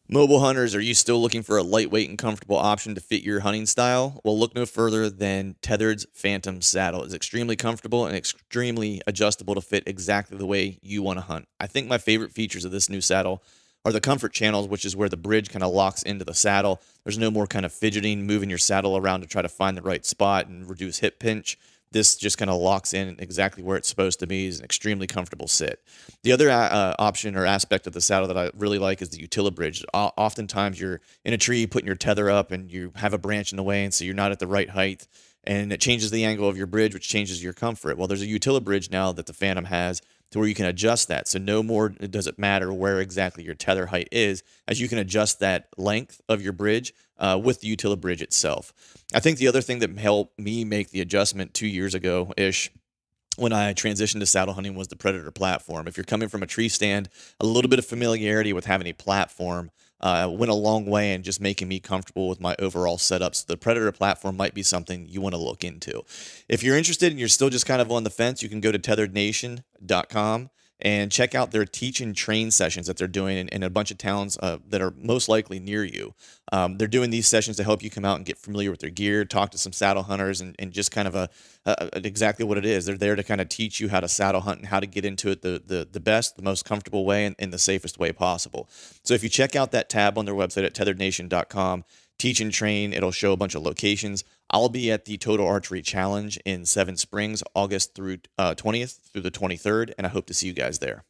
Mobile hunters, are you still looking for a lightweight and comfortable option to fit your hunting style? Well, look no further than Tethered'z Phantom Saddle. It's extremely comfortable and extremely adjustable to fit exactly the way you want to hunt. I think my favorite features of this new saddle are the comfort channels, which is where the bridge kind of locks into the saddle. There's no more kind of fidgeting, moving your saddle around to try to find the right spot and reduce hip pinch. This just kind of locks in exactly where it's supposed to be. It's an extremely comfortable sit. The other option or aspect of the saddle that I really like is the Utilibridge. Oftentimes you're in a tree putting your tether up and you have a branch in the way, and so you're not at the right height, and it changes the angle of your bridge, which changes your comfort. Well, there's a Utilibridge now that the Phantom has to where you can adjust that. So no more does it matter where exactly your tether height is, as you can adjust that length of your bridge with the Utilibridge itself. I think the other thing that helped me make the adjustment 2 years ago-ish when I transitioned to saddle hunting was the Predator platform. If you're coming from a tree stand, a little bit of familiarity with having a platform went a long way in just making me comfortable with my overall setup. So the Predator platform might be something you want to look into. If you're interested and you're still just kind of on the fence, you can go to tetherednation.com and check out their teach and train sessions that they're doing in a bunch of towns that are most likely near you. They're doing these sessions to help you come out and get familiar with their gear, talk to some saddle hunters, and just kind of exactly what it is. They're there to kind of teach you how to saddle hunt and how to get into it the best, the most comfortable way, and in the safest way possible. So if you check out that tab on their website at tetherednation.com, teach and train, it'll show a bunch of locations. I'll be at the Total Archery Challenge in Seven Springs, August through 20th through the 23rd, and I hope to see you guys there.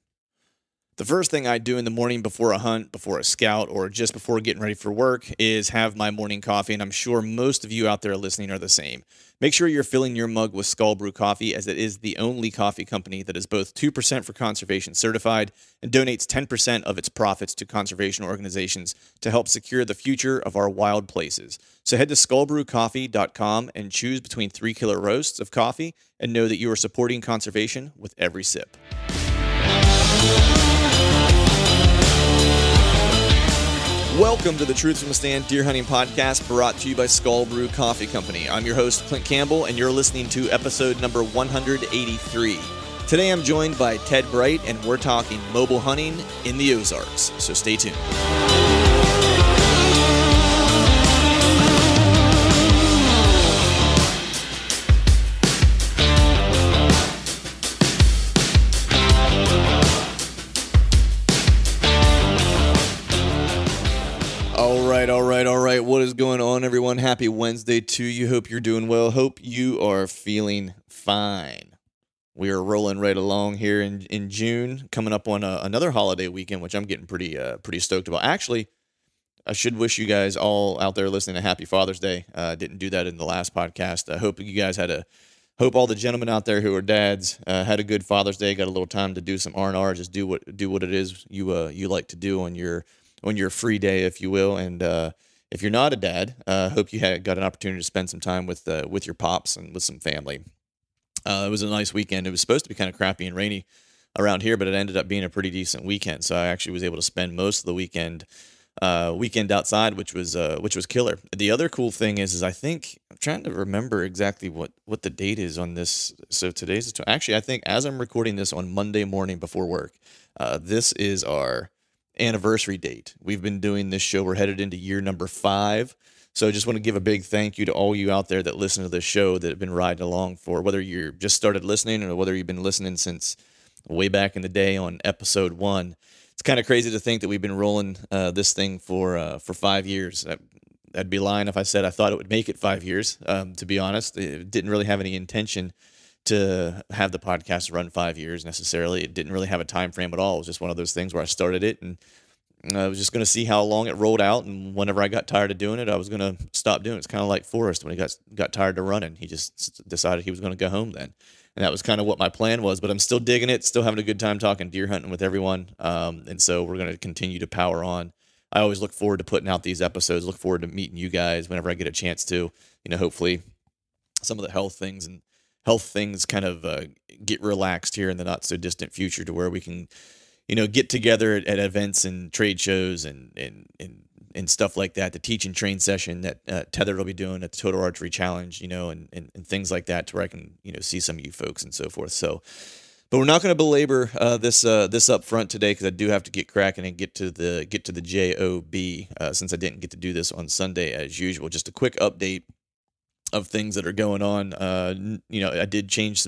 The first thing I do in the morning before a hunt, before a scout, or just before getting ready for work is have my morning coffee, and I'm sure most of you out there listening are the same. Make sure you're filling your mug with Skull Brew coffee, as it is the only coffee company that is both 2% for conservation certified and donates 10% of its profits to conservation organizations to help secure the future of our wild places. So head to skullbrewcoffee.com and choose between 3 killer roasts of coffee and know that you are supporting conservation with every sip. Welcome to the Truth from the Stand Deer Hunting Podcast, brought to you by Skull Brew Coffee Company. I'm your host, Clint Campbell, and you're listening to episode number 183. Today I'm joined by Ted Bright, and we're talking mobile hunting in the Ozarks, so stay tuned. All right. What is going on, everyone? Happy Wednesday to you. Hope you're doing well. Hope you are feeling fine. We are rolling right along here in June, coming up on another holiday weekend, which I'm getting pretty stoked about. Actually, I should wish you guys all out there listening a happy Father's Day. Didn't do that in the last podcast. I hope you guys hope all the gentlemen out there who are dads had a good Father's Day, got a little time to do some R&R, just do what it is you like to do on your free day, if you will. And if you're not a dad, hope you got an opportunity to spend some time with your pops and with some family. It was a nice weekend. It was supposed to be kind of crappy and rainy around here, but it ended up being a pretty decent weekend. So I actually was able to spend most of the weekend outside, which was killer. The other cool thing is I think I'm trying to remember exactly what the date is on this. So today's actually, I think as I'm recording this on Monday morning before work, this is our anniversary date. We've been doing this show. We're headed into year number 5. So I just want to give a big thank you to all you out there that listen to this show, that have been riding along for, whether you're just started listening or whether you've been listening since way back in the day on episode 1. It's kind of crazy to think that we've been rolling this thing for 5 years. I'd be lying if I said I thought it would make it 5 years. To be honest, it didn't really have any intention to have the podcast run 5 years necessarily. It didn't really have a time frame at all. It was just one of those things where I started it and I was just going to see how long it rolled out. And whenever I got tired of doing it, I was going to stop doing it. It's kind of like Forrest when he got tired of running. He just decided he was going to go home then. And that was kind of what my plan was, but I'm still digging it, still having a good time talking deer hunting with everyone. And so we're going to continue to power on. I always look forward to putting out these episodes, look forward to meeting you guys whenever I get a chance to, hopefully some of the health things kind of get relaxed here in the not so distant future to where we can, get together at events and trade shows and stuff like that. The teach and train session that Tethered'z will be doing at the Total Archery Challenge, and things like that, to where I can, see some of you folks and so forth. So But we're not going to belabor this up front today because I do have to get cracking and get to the job, since I didn't get to do this on Sunday as usual. Just a quick update of things that are going on. I did change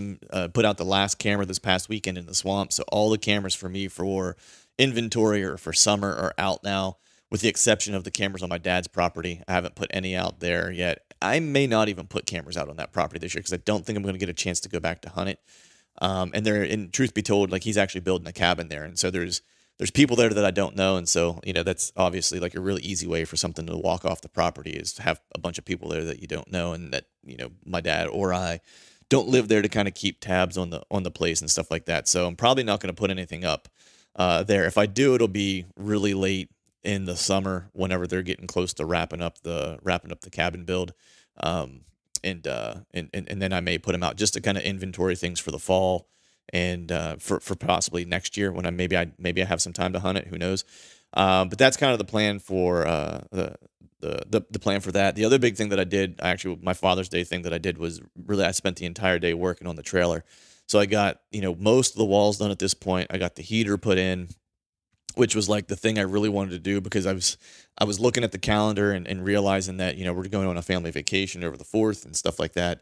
put out the last camera this past weekend in the swamp. So all the cameras for me for inventory or for summer are out now, with the exception of the cameras on my dad's property. I haven't put any out there yet. I may not even put cameras out on that property this year because I don't think I'm going to get a chance to go back to hunt it. And truth be told, like, he's actually building a cabin there. And so there's people there that I don't know. And so, that's obviously like a really easy way for something to walk off the property, is to have a bunch of people there that you don't know, and that, my dad or I don't live there to kind of keep tabs on the place and stuff like that. So I'm probably not going to put anything up there. If I do, it'll be really late in the summer, whenever they're getting close to wrapping up the cabin build. And then I may put them out just to kind of inventory things for the fall, and for possibly next year when maybe I have some time to hunt it. Who knows? But that's kind of the plan for the plan for that. The other big thing that I did, actually, my Father's Day thing that I did, was really, I spent the entire day working on the trailer. So I got most of the walls done at this point. I got the heater put in, which was like the thing I really wanted to do, because I was looking at the calendar and realizing that, we're going on a family vacation over the 4th and stuff like that.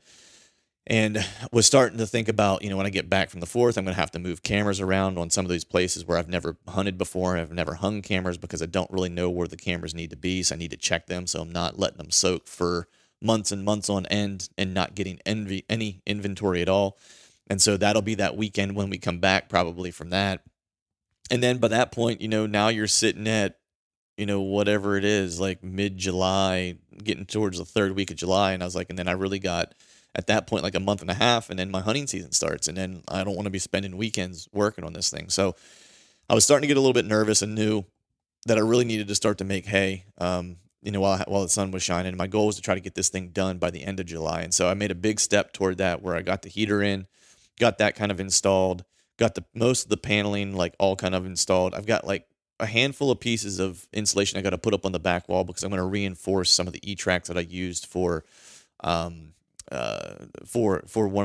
And was starting to think about, when I get back from the 4th, I'm going to have to move cameras around on some of these places where I've never hunted before. I've never hung cameras because I don't really know where the cameras need to be. So I need to check them. So I'm not letting them soak for months and months on end and not getting any inventory at all. And so that'll be that weekend when we come back, probably, from that. And then by that point, now you're sitting at, whatever it is, like mid-July, getting towards the 3rd week of July. And I was like, and then I really got, at that point, like a month and a half, and then my hunting season starts. And then I don't want to be spending weekends working on this thing. So I was starting to get a little bit nervous, and knew that I really needed to start to make hay, while the sun was shining. My goal was to try to get this thing done by the end of July. And so I made a big step toward that, where I got the heater in, got that kind of installed, got most of the paneling like all kind of installed. I've got like a handful of pieces of insulation I got to put up on the back wall, because I'm going to reinforce some of the E-tracks that I used for one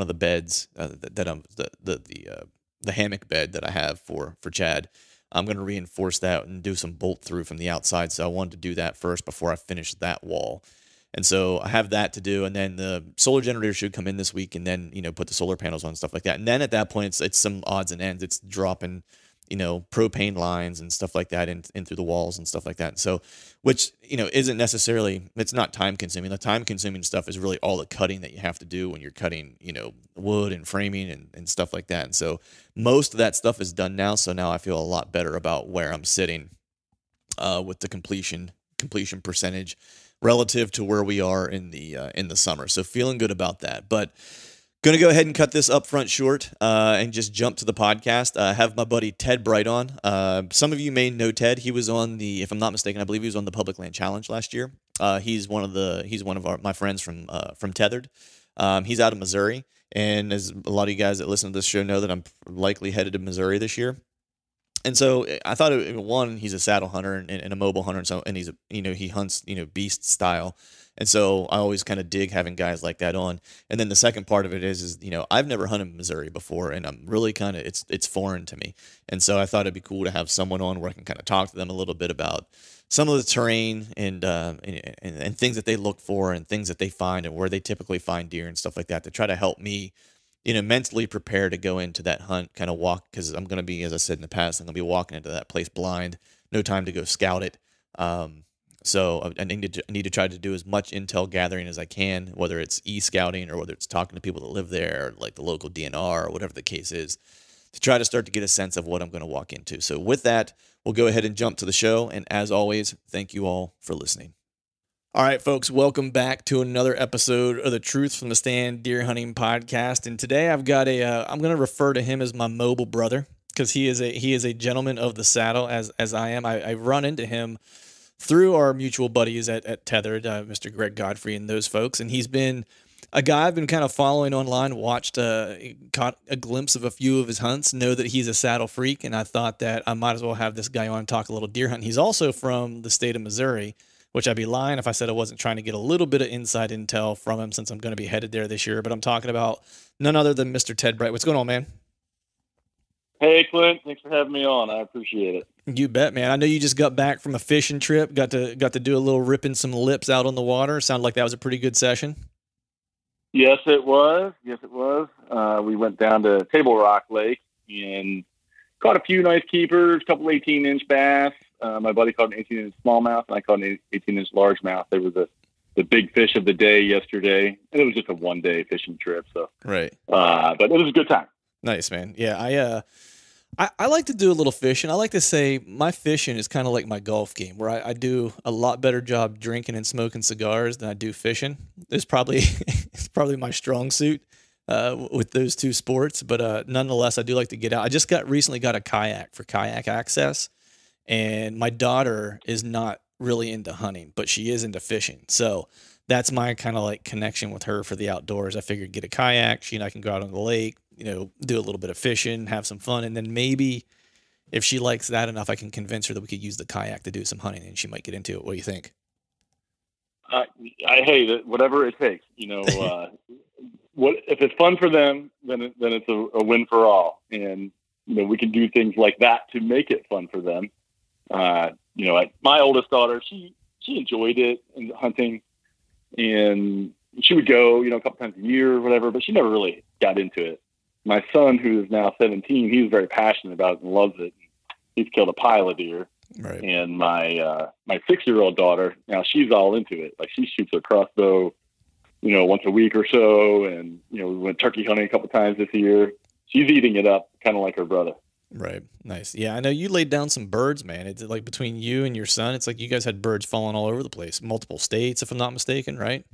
of the beds that I'm the hammock bed that I have for Chad. I'm going to reinforce that and do some bolt through from the outside. So I wanted to do that first before I finish that wall. And so I have that to do, and then the solar generator should come in this week, and then, put the solar panels on and stuff like that. And then at that point, it's some odds and ends. It's dropping, propane lines and stuff like that in through the walls and stuff like that. So, which, isn't necessarily, it's not time consuming. The time consuming stuff is really all the cutting that you have to do when you're cutting, wood and framing and stuff like that. And so most of that stuff is done now. So now I feel a lot better about where I'm sitting with the completion percentage relative to where we are in the summer. So feeling good about that. But going to go ahead and cut this up front short and just jump to the podcast. I have my buddy Ted Bright on. Some of you may know Ted. He was on if I'm not mistaken, I believe he was on the Public Land Challenge last year. He's one of my friends from Tethered'z. He's out of Missouri, and as a lot of you guys that listen to this show know, that I'm likely headed to Missouri this year. And so I thought, he's a saddle hunter and a mobile hunter, and he's he hunts beast style, and so I always kind of dig having guys like that on. And then the second part of it is I've never hunted Missouri before, and I'm really kind of it's foreign to me, and so I thought it'd be cool to have someone on where I can kind of talk to them a little bit about some of the terrain and things that they look for and things that they find and where they typically find deer and stuff like that, to try to help me mentally prepare to go into that hunt, kind of walk, because I'm going to be, as I said in the past, I'm going to be walking into that place blind, no time to go scout it. So I need to try to do as much intel gathering as I can, whether it's e-scouting or whether it's talking to people that live there, or like the local DNR or whatever the case is, to try to start to get a sense of what I'm going to walk into. So with that, we'll go ahead and jump to the show. And as always, thank you all for listening. All right, folks, welcome back to another episode of the Truth from the Stand Deer Hunting Podcast. And today I've got I'm going to refer to him as my mobile brother, because he is a gentleman of the saddle, as I am. I run into him through our mutual buddies at Tethered'z, Mr. Greg Godfrey and those folks. And he's been a guy I've been kind of following online, caught a glimpse of a few of his hunts, know that he's a saddle freak, and I thought that I might as well have this guy on and talk a little deer hunting. He's also from the state of Missouri, which I'd be lying if I said I wasn't trying to get a little bit of inside intel from him, since I'm going to be headed there this year. But I'm talking about none other than Mr. Ted Bright. What's going on, man? Hey, Clint. Thanks for having me on. I appreciate it. You bet, man. I know you just got back from a fishing trip. Got to do a little ripping some lips out on the water. Sounded like that was a pretty good session. Yes, it was. Yes, it was. We went down to Table Rock Lake and caught a few nice keepers, a couple 18-inch bass. My buddy caught an 18-inch smallmouth, and I caught an 18-inch largemouth. They were the big fish of the day yesterday, and it was just a one-day fishing trip. So, Right. but it was a good time. Nice, man. Yeah, I like to do a little fishing. I like to say my fishing is kind of like my golf game, where I do a lot better job drinking and smoking cigars than I do fishing. It's probably it's probably my strong suit with those two sports. But nonetheless, I do like to get out. I just recently got a kayak for kayak access, and my daughter is not really into hunting, but she is into fishing. So that's my kind of like connection with her for the outdoors. I figured get a kayak. She and I can go out on the lake, do a little bit of fishing, have some fun. And then maybe if she likes that enough, I can convince her that we could use the kayak to do some hunting and she might get into it. What do you think? I hate it, whatever it takes. What if it's fun for them, then it's a win for all. And, we can do things like that to make it fun for them. My oldest daughter, she enjoyed it and hunting, and she would go, a couple times a year or whatever, but she never really got into it. My son, who is now 17, he's very passionate about it and loves it. He's killed a pile of deer. Right. And my 6-year-old daughter, now she's all into it. Like she shoots a crossbow, once a week or so. And, we went turkey hunting a couple times this year. She's eating it up kind of like her brother. Right. Nice. Yeah. I know you laid down some birds, man. It's like between you and your son, it's like you guys had birds falling all over the place, multiple states, if I'm not mistaken. Right.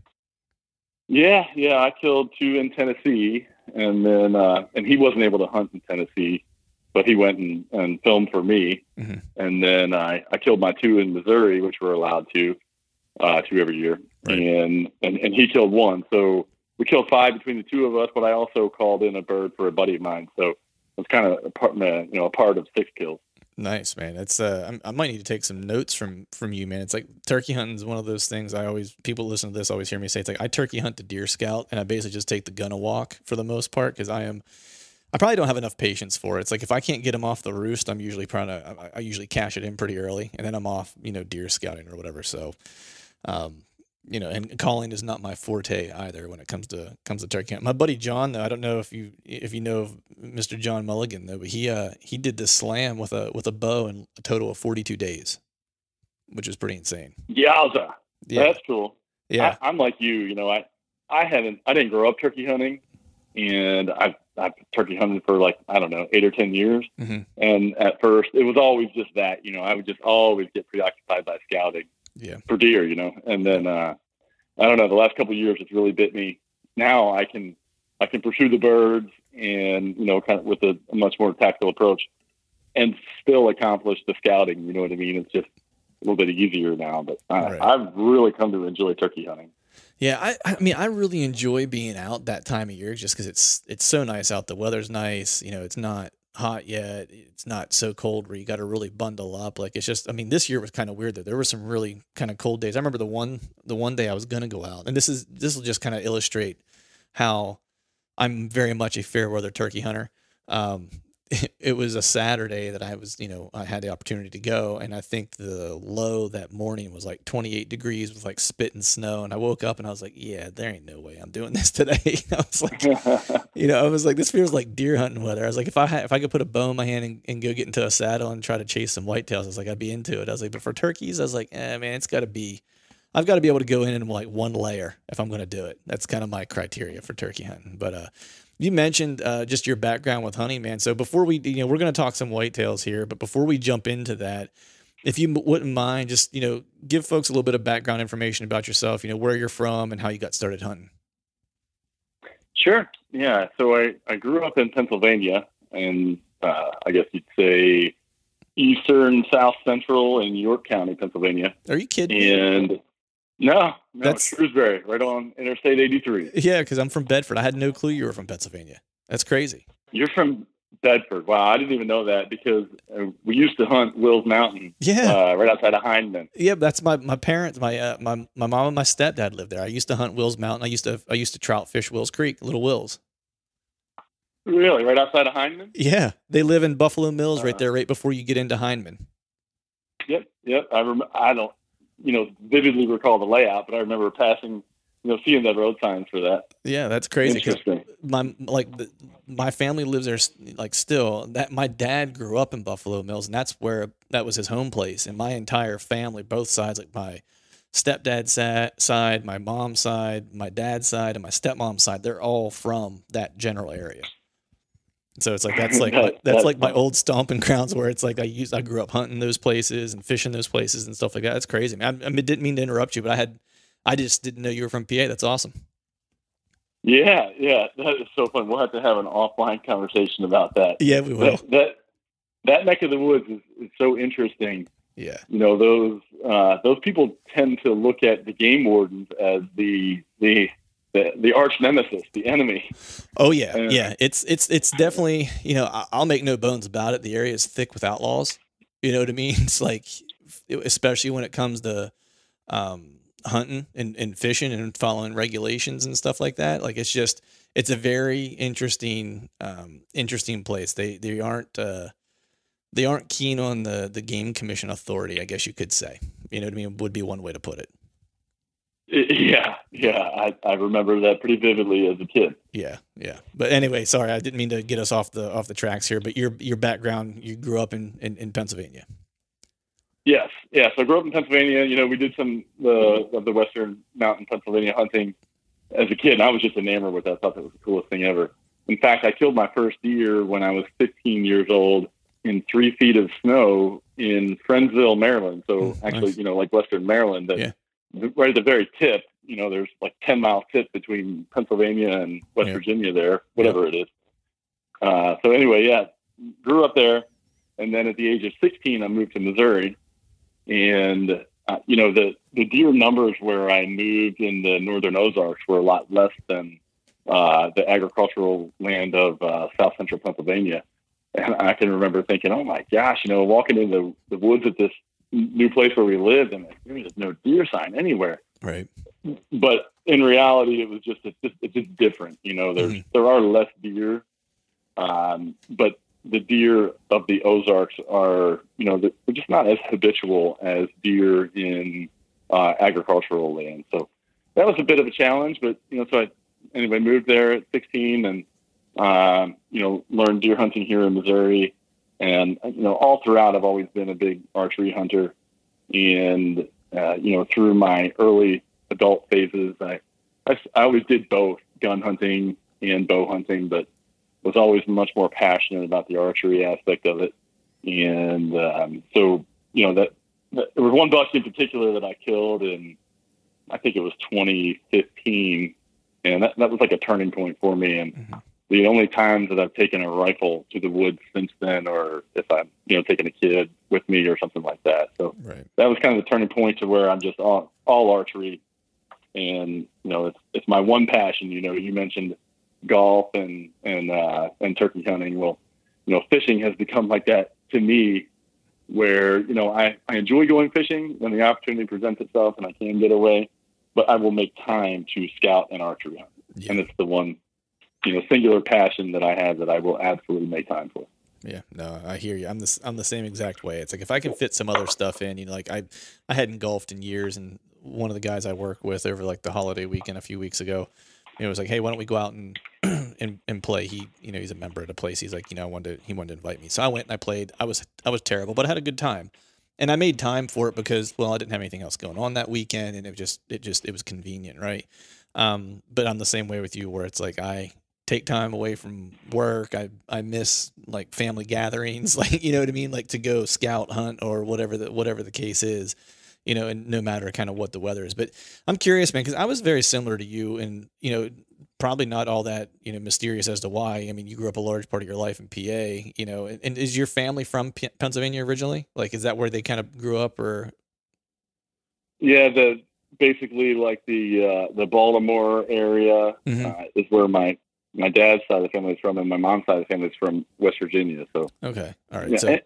Yeah. I killed 2 in Tennessee, and then, and he wasn't able to hunt in Tennessee, but he went and filmed for me. Mm-hmm. And then I killed my 2 in Missouri, which we're allowed to 2 every year. Right. And he killed 1. So we killed 5 between the 2 of us, but I also called in a bird for a buddy of mine. So it's kind of a part of 6 kills. Nice, man. That's I might need to take some notes from you, man. It's like turkey hunting is one of those things people listen to this always hear me say. It's like I turkey hunt the deer scout, and I basically just take the gun a walk for the most part because I probably don't have enough patience for it. It's like if I can't get them off the roost, I'm usually I usually cash it in pretty early, and then I'm off, deer scouting or whatever. So, and calling is not my forte either when it comes to turkey hunting. My buddy John, though, I don't know if you know of Mr. John Mulligan though, but he did this slam with a bow in a total of 42 days, which is pretty insane. Yowza. Yeah. That's cool. Yeah. I'm like you, I didn't grow up turkey hunting, and I've turkey hunted for 8 or 10 years. Mm-hmm. And at first it was always just that, I would just always get preoccupied by scouting for deer, and then, I don't know, the last couple of years, it's really bit me. Now I can pursue the birds and, kind of with a much more tactical approach and still accomplish the scouting. You know what I mean? It's just a little bit easier now, but Right. I've really come to enjoy turkey hunting. Yeah, I mean, I really enjoy being out that time of year just because it's so nice out. The weather's nice. It's not hot yet. It's not so cold where you got to really bundle up. Like it's just, I mean, this year was kind of weird though. There were some really kind of cold days. I remember the one day I was gonna go out, and this will just kind of illustrate how I'm very much a fair weather turkey hunter. It was a Saturday that I was, I had the opportunity to go, and I think the low that morning was like 28 degrees with like spit and snow. And I woke up and I was like, yeah, there ain't no way I'm doing this today. I was like, I was like, this feels like deer hunting weather. I was like, if I could put a bow in my hand and go get into a saddle and try to chase some whitetails, I was like, I'd be into it. I was like, but for turkeys, I was like, man, I've got to be able to go in like one layer if I'm going to do it. That's kind of my criteria for turkey hunting. But, you mentioned just your background with hunting, man. So before we, we're going to talk some whitetails here, but before we jump into that, if you wouldn't mind, just, give folks a little bit of background information about yourself, where you're from and how you got started hunting. Sure. Yeah. So I grew up in Pennsylvania, and I guess you'd say eastern, south central in York County, Pennsylvania. Are you kidding? And no, that's Shrewsbury, right on Interstate 83. Yeah, because I'm from Bedford. I had no clue you were from Pennsylvania. That's crazy. You're from Bedford. Wow, I didn't even know that because we used to hunt Wills Mountain. Yeah, right outside of Hindman. Yeah, that's my parents. My mom and my stepdad lived there. I used to hunt Wills Mountain. I used to trout fish Wills Creek, Little Wills. Really, right outside of Hindman? Yeah, they live in Buffalo Mills, right there, right before you get into Hindman. Yep. I don't, vividly recall the layout, but I remember passing, seeing the road signs for that. Yeah, that's crazy. Interesting. My family lives there, like, still. That my dad grew up in Buffalo Mills, and that was his home place. And my entire family, both sides, like my stepdad's side, my mom's side, my dad's side, and my stepmom's side, they're all from that general area. So it's like that's like my old stomping grounds, where it's like I grew up hunting those places and fishing those places and stuff like that. It's crazy, man. I didn't mean to interrupt you, but I just didn't know you were from PA. That's awesome. Yeah, that is so fun. We'll have to have an offline conversation about that. Yeah, we will. That neck of the woods is so interesting. Yeah, those people tend to look at the game wardens as the arch nemesis, the enemy. Oh yeah, yeah. It's definitely, I'll make no bones about it. The area is thick with outlaws. You know what I mean? It's like, especially when it comes to hunting and fishing and following regulations and stuff like that. Like, it's a very interesting place. They aren't keen on the game commission authority, I guess you could say. You know what I mean? Would be one way to put it. Yeah. I remember that pretty vividly as a kid. Yeah. But anyway, sorry, I didn't mean to get us off the tracks here. But your background, you grew up in Pennsylvania. Yes. So I grew up in Pennsylvania. We did some of the Western Mountain Pennsylvania hunting as a kid, and I was just enamored with that. I thought that was the coolest thing ever. In fact, I killed my first deer when I was 15 years old in 3 feet of snow in Friendsville, Maryland. So actually, nice. Like Western Maryland. Right at the very tip, there's like 10-mile tip between Pennsylvania and West Virginia there, whatever it is. So anyway, grew up there. And then at the age of 16, I moved to Missouri. And, the deer numbers where I moved in the northern Ozarks were a lot less than the agricultural land of south central Pennsylvania. And I can remember thinking, oh my gosh, walking into the woods at this new place where we lived, and there's no deer sign anywhere. Right. But in reality, it was it's just different. There are less deer, but the deer of the Ozarks are, they're just not as habitual as deer in agricultural land. So that was a bit of a challenge, but, so I moved there at 16 and, learned deer hunting here in Missouri. And, all throughout, I've always been a big archery hunter. And, through my early adult phases, I always did both gun hunting and bow hunting, but was always much more passionate about the archery aspect of it. And so, there was one buck in particular that I killed in, I think it was 2015. And that was like a turning point for me. And the only times that I've taken a rifle to the woods since then, or if I'm, taking a kid with me or something like that. So that was kind of the turning point to where I'm just all archery. And, it's my one passion. You mentioned golf and turkey hunting. Well, fishing has become like that to me, where, I enjoy going fishing when the opportunity presents itself and I can get away, but I will make time to scout and archery hunt. Yeah. And it's the one, singular passion that I have that I will absolutely make time for. Yeah, no, I hear you. I'm the same exact way. It's like, if I can fit some other stuff in, like I hadn't golfed in years, and one of the guys I work with over like the holiday weekend a few weeks ago, it was like, hey, why don't we go out and and play? He, he's a member at a place. He's like, he wanted to invite me. So I went and I played. I was terrible, but I had a good time. And I made time for it because, well, I didn't have anything else going on that weekend, and it was convenient, right? But I'm the same way with you, where it's like, I take time away from work. I miss like family gatherings, like, you know what I mean? Like to go scout hunt or whatever the case is, and no matter kind of what the weather is. But I'm curious, man, because I was very similar to you, and, probably not all that, mysterious as to why. I mean, you grew up a large part of your life in PA, and is your family from Pennsylvania originally? Like, is that where they kind of grew up, or? Yeah, basically like the Baltimore area is where my dad's side of the family is from, and my mom's side of the family is from West Virginia. So okay, all right. Yeah, so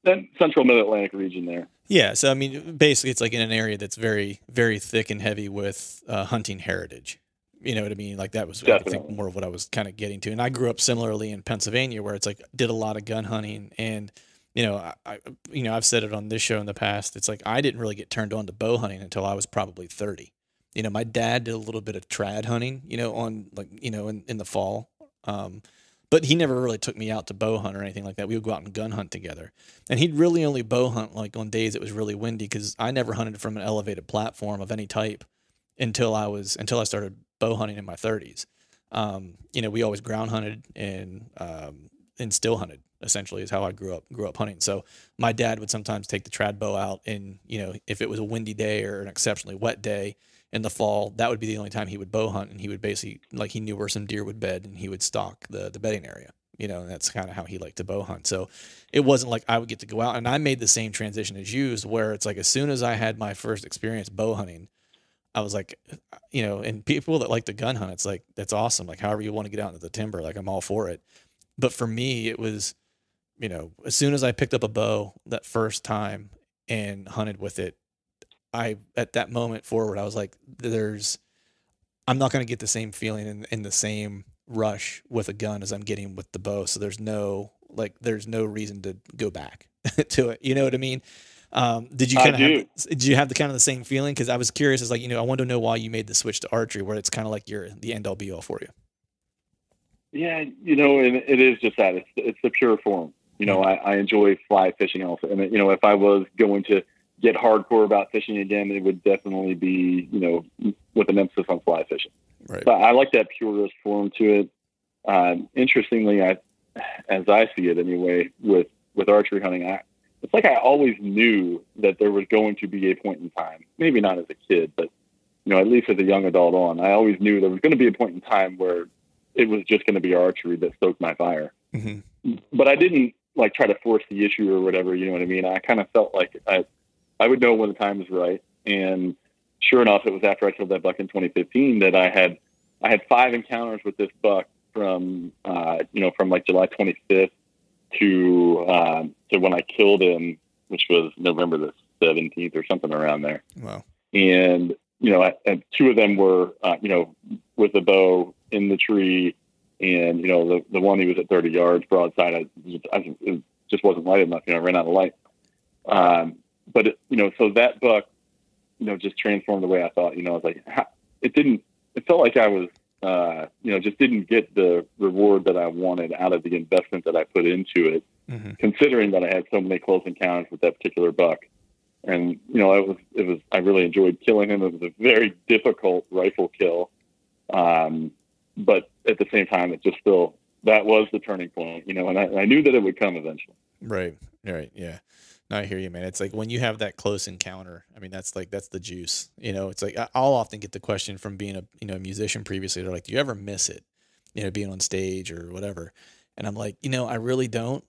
that central Mid-Atlantic region there. Yeah, so I mean, basically, it's like in an area that's very, very thick and heavy with hunting heritage. You know what I mean? Like that was, I think, Definitely. more of what I was kind of getting to. And I grew up similarly in Pennsylvania, where it's like did a lot of gun hunting, and I've said it on this show in the past. It's like I didn't really get turned on to bow hunting until I was probably 30. My dad did a little bit of trad hunting, on like in the fall, but he never really took me out to bow hunt or anything like that. We would go out and gun hunt together, and he'd really only bow hunt like on days it was really windy, because I never hunted from an elevated platform of any type until I started bow hunting in my 30s. We always ground hunted and still hunted, essentially, is how I grew up hunting. So my dad would sometimes take the trad bow out, and if it was a windy day or an exceptionally wet day in the fall, that would be the only time he would bow hunt, and he would basically, like, he knew where some deer would bed, and he would stalk the bedding area. And that's kind of how he liked to bow hunt. So it wasn't like I would get to go out, and I made the same transition as you, where it's like as soon as I had my first experience bow hunting, I was like, and people that like to gun hunt, it's like, that's awesome. Like, however you want to get out into the timber, like, I'm all for it. But for me, it was, as soon as I picked up a bow that first time and hunted with it, at that moment forward, I was like, I'm not going to get the same feeling in the same rush with a gun as I'm getting with the bow. So there's no reason to go back to it. You know what I mean? Did you have the kind of the same feeling? Cause I was curious, as like, I wanted to know why you made the switch to archery, where it's kind of like the end all be all for you. Yeah. And it is just that it's the pure form. I enjoy fly fishing also. And if I was going to get hardcore about fishing again, it would definitely be, with an emphasis on fly fishing. Right. But I like that purist form to it. Interestingly, as I see it anyway, with archery hunting, it's like I always knew that there was going to be a point in time, maybe not as a kid, but, at least as a young adult on, I always knew there was going to be a point in time where it was just going to be archery that stoked my fire. Mm-hmm. But I didn't like try to force the issue or whatever, you know what I mean? I kind of felt like I would know when the time was right. And sure enough, it was after I killed that buck in 2015 that I had 5 encounters with this buck from like July 25th to when I killed him, which was November the 17th or something around there. Wow. And, and 2 of them were, with the bow in the tree, and, the one, he was at 30 yards broadside. It just wasn't light enough. I ran out of light. But so that buck, just transformed the way I thought. I was like, it felt like I was, just didn't get the reward that I wanted out of the investment that I put into it, mm-hmm. considering that I had so many close encounters with that particular buck. And, I really enjoyed killing him. It was a very difficult rifle kill. But at the same time, that was the turning point, and I knew that it would come eventually. Right. Yeah. No, I hear you, man. It's like when you have that close encounter, I mean, that's the juice, it's like, I'll often get the question from being a musician previously. They're like, do you ever miss it, being on stage or whatever? And I'm like, I really don't,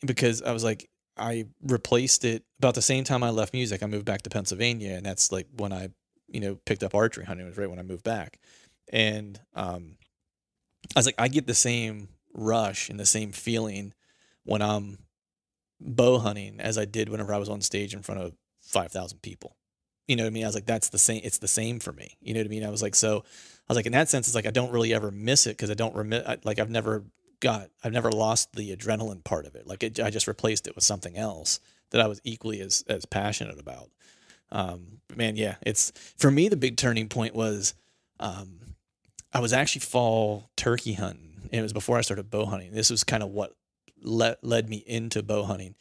because I was like, I replaced it about the same time I left music. I moved back to Pennsylvania, and that's like when I, picked up archery hunting. It was right when I moved back. And, I was like, I get the same rush and the same feeling when I'm bow hunting as I did whenever I was on stage in front of 5,000 people. You know what I mean? I was like, that's the same. It's the same for me. You know what I mean? I was like, in that sense, it's like, I don't really ever miss it, because I don't like, I've never lost the adrenaline part of it. Like I just replaced it with something else that I was equally as passionate about. Man, yeah, it's, for me, the big turning point was, I was actually fall turkey hunting, and it was before I started bow hunting. This was kind of what led me into bow hunting.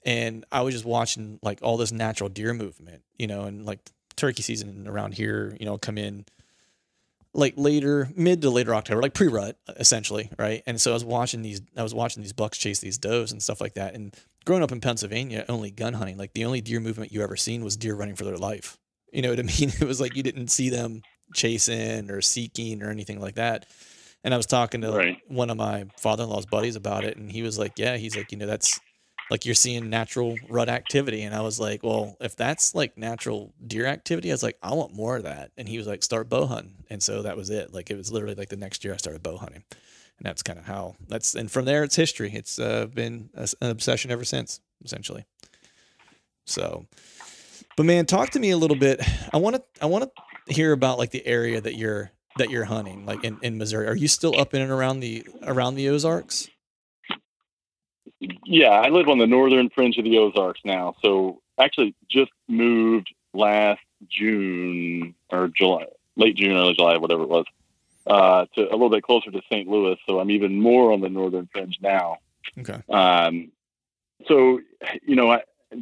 And I was just watching like all this natural deer movement, and like turkey season around here, come in like mid to later October, like pre-rut essentially. Right. And so I was watching these bucks chase these does and stuff like that. And growing up in Pennsylvania, only gun hunting, like the only deer movement you ever seen was deer running for their life. You know what I mean? It was like, you didn't see them chasing or seeking or anything like that. And I was talking to one of my father-in-law's buddies about it, and he was like, yeah, he's like, that's like, you're seeing natural rut activity. And I was like, well, if that's like natural deer activity, I was like, I want more of that. And he was like, start bow hunting. And so that was it. Like, it was literally like the next year I started bow hunting. And that's kind of how and from there it's history. It's been an obsession ever since, essentially. So, but man, talk to me a little bit. I want to hear about like the area that you're that you're hunting, like in Missouri? Are you still up in and around the Ozarks? Yeah, I live on the northern fringe of the Ozarks now. So actually just moved last June or July, late June, early July, whatever it was, to a little bit closer to St. Louis. So I'm even more on the northern fringe now. Okay. So,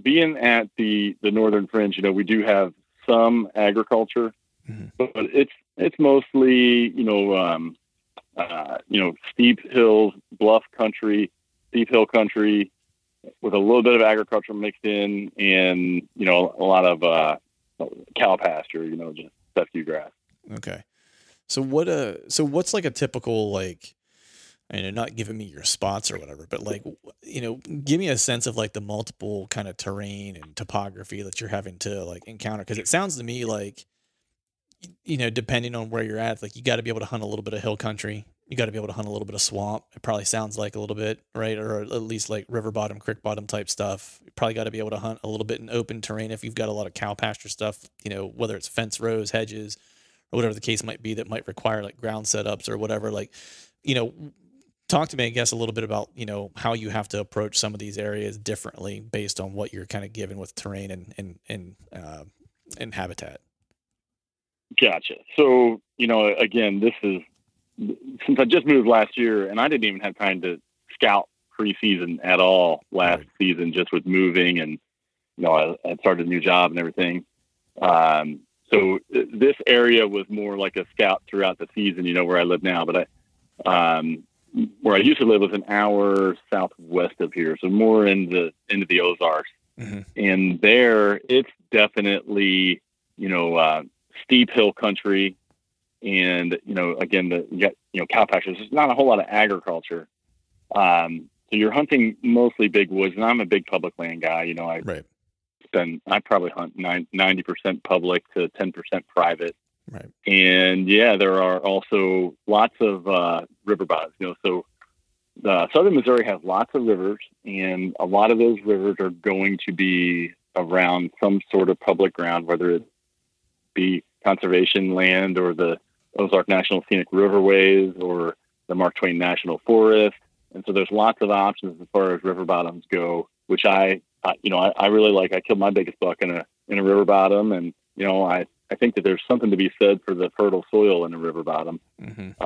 being at the northern fringe, we do have some agriculture, but it's mostly, steep hills, steep hill country with a little bit of agriculture mixed in, and, a lot of cow pasture, just fescue grass. Okay. So what's like a typical, like, not giving me your spots or whatever, but like, give me a sense of like the multiple kind of terrain and topography that you're having to like encounter. Cause it sounds to me like, depending on where you're at, like you got to be able to hunt a little bit of hill country. You got to be able to hunt a little bit of swamp. It probably sounds like a little bit, right? Or at least like river bottom, creek bottom type stuff. You probably got to be able to hunt a little bit in open terrain if you've got a lot of cow pasture stuff, whether it's fence rows, hedges, or whatever the case might be that might require like ground setups or whatever. Like, talk to me, I guess, a little bit about, how you have to approach some of these areas differently based on what you're kind of given with terrain and habitat. Gotcha. So, again, since I just moved last year, and I didn't even have time to scout preseason at all last season, just with moving and, I started a new job and everything. So this area was more like a scout throughout the season, where I live now, but where I used to live was an hour southwest of here. So more into the Ozarks. Mm-hmm. And there it's definitely, steep hill country. And, again, you got, cow pastures. There's not a whole lot of agriculture. So you're hunting mostly big woods, and I'm a big public land guy. I probably hunt 90% public to 10% private. Right. And there are also lots of river bottoms. So southern Missouri has lots of rivers, and a lot of those rivers are going to be around some sort of public ground, whether it be conservation land or the Ozark National Scenic Riverways or the Mark Twain National Forest. And so there's lots of options as far as river bottoms go, which I really like. I killed my biggest buck in a river bottom, and I think that there's something to be said for the fertile soil in a river bottom. Mm-hmm.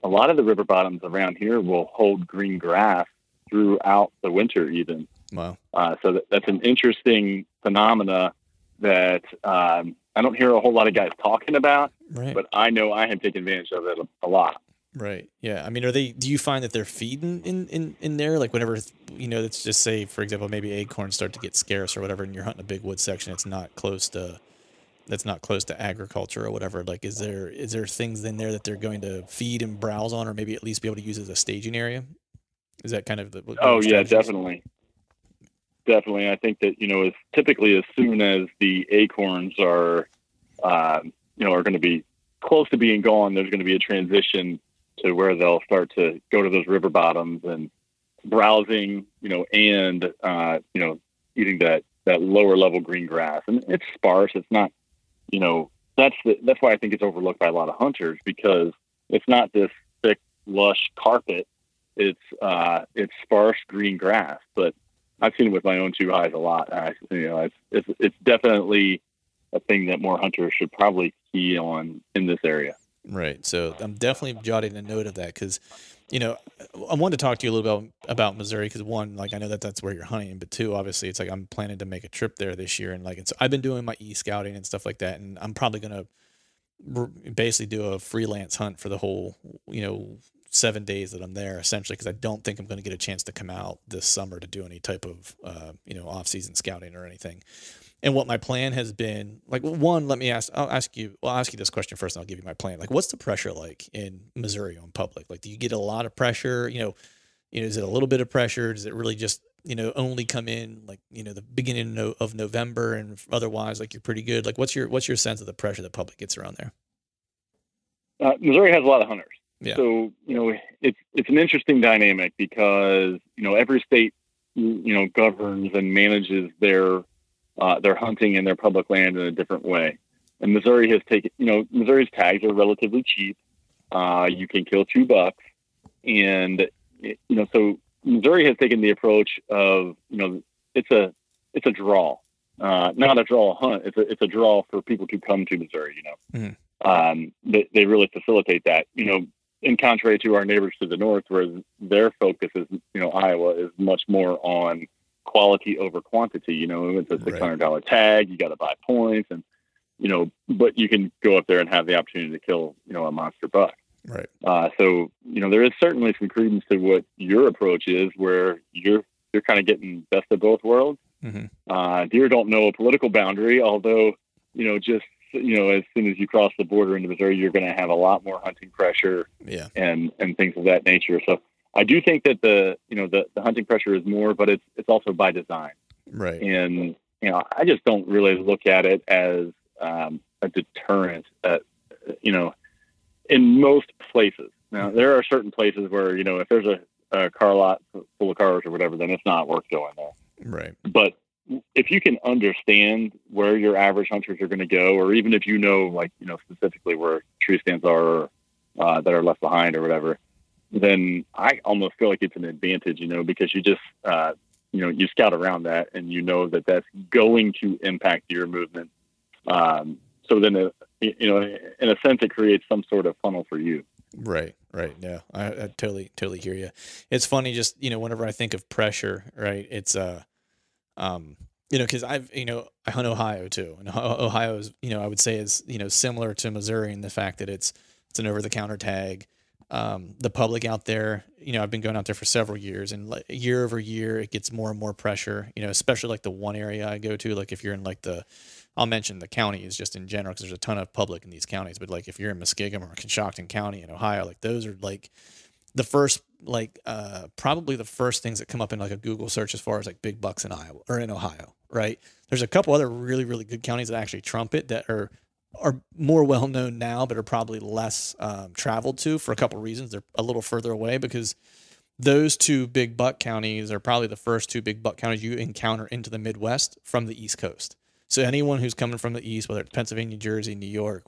A lot of the river bottoms around here will hold green grass throughout the winter even. Wow. So that's an interesting phenomena that I don't hear a whole lot of guys talking about, but I know I have taken advantage of it a lot. Right. Yeah. I mean, do you find that they're feeding in there? Like whenever, let's just say, for example, maybe acorns start to get scarce or whatever, and you're hunting a big wood section, that's not close to agriculture or whatever. Like, is there things in there that they're going to feed and browse on, or maybe at least be able to use as a staging area? Is that kind of the definitely. Definitely. I think that, as typically as soon as the acorns are going to be close to being gone, there's going to be a transition to where they'll start to go to those river bottoms and browsing, and, eating that lower level green grass. And it's sparse. It's not, that's why I think it's overlooked by a lot of hunters, because it's not this thick, lush carpet. It's sparse green grass, but I've seen it with my own two eyes a lot. It's definitely a thing that more hunters should probably key on in this area. Right. So I'm definitely jotting a note of that, because, I wanted to talk to you a little bit about Missouri, because one, like, I know that that's where you're hunting, but two, obviously it's like I'm planning to make a trip there this year, and so I've been doing my e-scouting and stuff like that, and I'm probably going to basically do a freelance hunt for the whole, 7 days that I'm there, essentially, because I don't think I'm going to get a chance to come out this summer to do any type of, off-season scouting or anything. And what my plan has been, like, one, I'll ask you this question first, and I'll give you my plan. Like, what's the pressure like in Missouri on public? Like, do you get a lot of pressure? Is it a little bit of pressure? Does it really just, only come in like, the beginning of November, and otherwise, like, you're pretty good? Like, what's your sense of the pressure that public gets around there? Missouri has a lot of hunters. Yeah. So, it's an interesting dynamic, because, every state, governs and manages their hunting and their public land in a different way. And Missouri has taken, Missouri's tags are relatively cheap. You can kill 2 bucks. And, so Missouri has taken the approach of, it's a draw, not a draw hunt. It's a draw for people to come to Missouri, They really facilitate that, in contrary to our neighbors to the north, where their focus is, Iowa is much more on quality over quantity. It's a $600 tag. You got to buy points, and but you can go up there and have the opportunity to kill, a monster buck. Right. So there is certainly some credence to what your approach is, where you're kind of getting best of both worlds. Deer don't know a political boundary, although just as soon as you cross the border into Missouri, you're going to have a lot more hunting pressure, and things of that nature. So I do think that the hunting pressure is more, but it's also by design. Right. And I just don't really look at it as a deterrent. In most places. Now there are certain places where if there's a car lot full of cars or whatever, then it's not worth going there. Right. But if you can understand where your average hunters are going to go, or even if specifically where tree stands are that are left behind or whatever, then I almost feel like it's an advantage, because you just, you scout around that, and that that's going to impact your movement. So then, in a sense, it creates some sort of funnel for you. Right. No, I totally hear you. It's funny, just, whenever I think of pressure, right, it's, cause I've, I hunt Ohio too. And Ohio is, I would say is, similar to Missouri in the fact that it's an over the counter tag. The public out there, I've been going out there for several years, and year over year, it gets more and more pressure, especially like the one area I go to, like if you're in I'll mention the counties just in general, because there's a ton of public in these counties, but like if you're in Muskingum or Conshohocken County in Ohio, like those are like the first, probably the first things that come up in like a Google search as far as like big bucks in Iowa or in Ohio, right? There's a couple other really, really good counties that actually trump it, that are more well known now, but are probably less traveled to for a couple reasons. They're a little further away, because those 2 big buck counties are probably the first 2 big buck counties you encounter into the Midwest from the East Coast. So anyone who's coming from the East, whether it's Pennsylvania, Jersey, New York,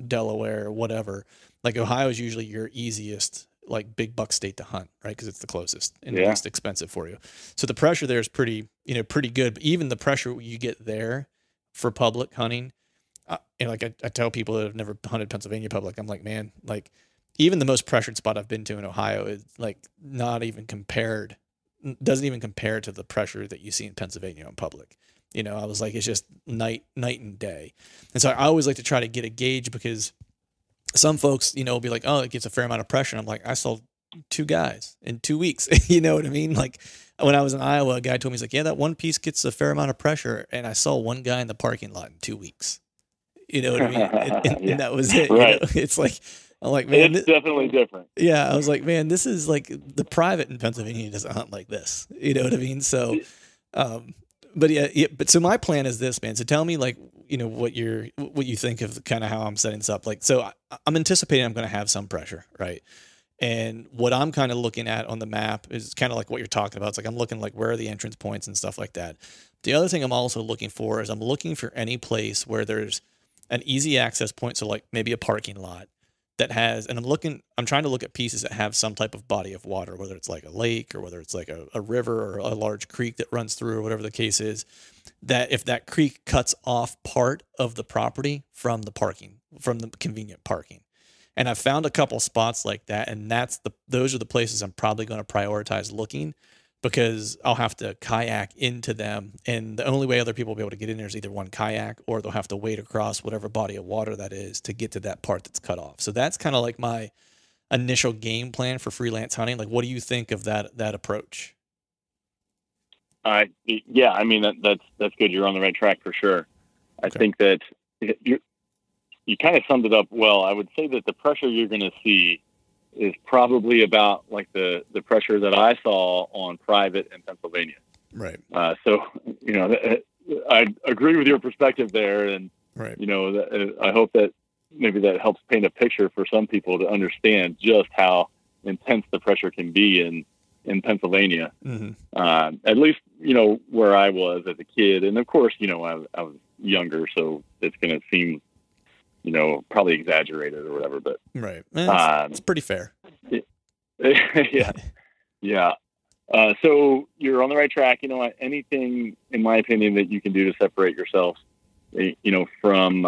Delaware, whatever, like Ohio is usually your easiest like big buck state to hunt, right? Because it's the closest and the least expensive for you. So the pressure there is pretty good. But even the pressure you get there for public hunting, I tell people that have never hunted Pennsylvania public, I'm like, man, like even the most pressured spot I've been to in Ohio is like doesn't even compare to the pressure that you see in Pennsylvania in public. I was like, it's just night and day. And so I always like to try to get a gauge, because some folks, will be like, oh, it gets a fair amount of pressure. And I'm like, I saw 2 guys in 2 weeks. You know what I mean? Like when I was in Iowa, a guy told me, he's like, yeah, that one piece gets a fair amount of pressure. And I saw 1 guy in the parking lot in 2 weeks. You know what I mean? And that was it. Right. It's like, I'm like, man, it's definitely different. Yeah. I was like, man, this is like the private in Pennsylvania doesn't hunt like this. You know what I mean? So, but so my plan is this, man. So tell me what you think of kind of how I'm setting this up. Like, so I'm anticipating I'm going to have some pressure, right? And what I'm kind of looking at on the map is kind of like what you're talking about. It's like, I'm looking like where are the entrance points and stuff like that. The other thing I'm also looking for is I'm looking for any place where there's an easy access point. So like maybe a parking lot that has, and I'm trying to look at pieces that have some type of body of water, whether it's like a lake or whether it's like a river or a large creek that runs through or whatever the case is, that if that creek cuts off part of the property from the convenient parking. And I've found a couple spots like that. And those are the places I'm probably going to prioritize looking, because I'll have to kayak into them. And the only way other people will be able to get in there is either one kayak, or they'll have to wade across whatever body of water that is to get to that part that's cut off. So that's kind of like my initial game plan for freelance hunting. Like, what do you think of that approach? Yeah, I mean, that's good. You're on the right track for sure. I think that you kind of summed it up well. I would say that the pressure you're going to see is probably about like the pressure that I saw on private in Pennsylvania. Right. So, I agree with your perspective there. And, right. I hope that maybe that helps paint a picture for some people to understand just how intense the pressure can be in Pennsylvania. Mm-hmm. At least, where I was as a kid. And of course, I was younger, so it's going to seem probably exaggerated or whatever, but right. It's pretty fair. Yeah. Yeah. So you're on the right track. Anything, in my opinion, that you can do to separate yourself, from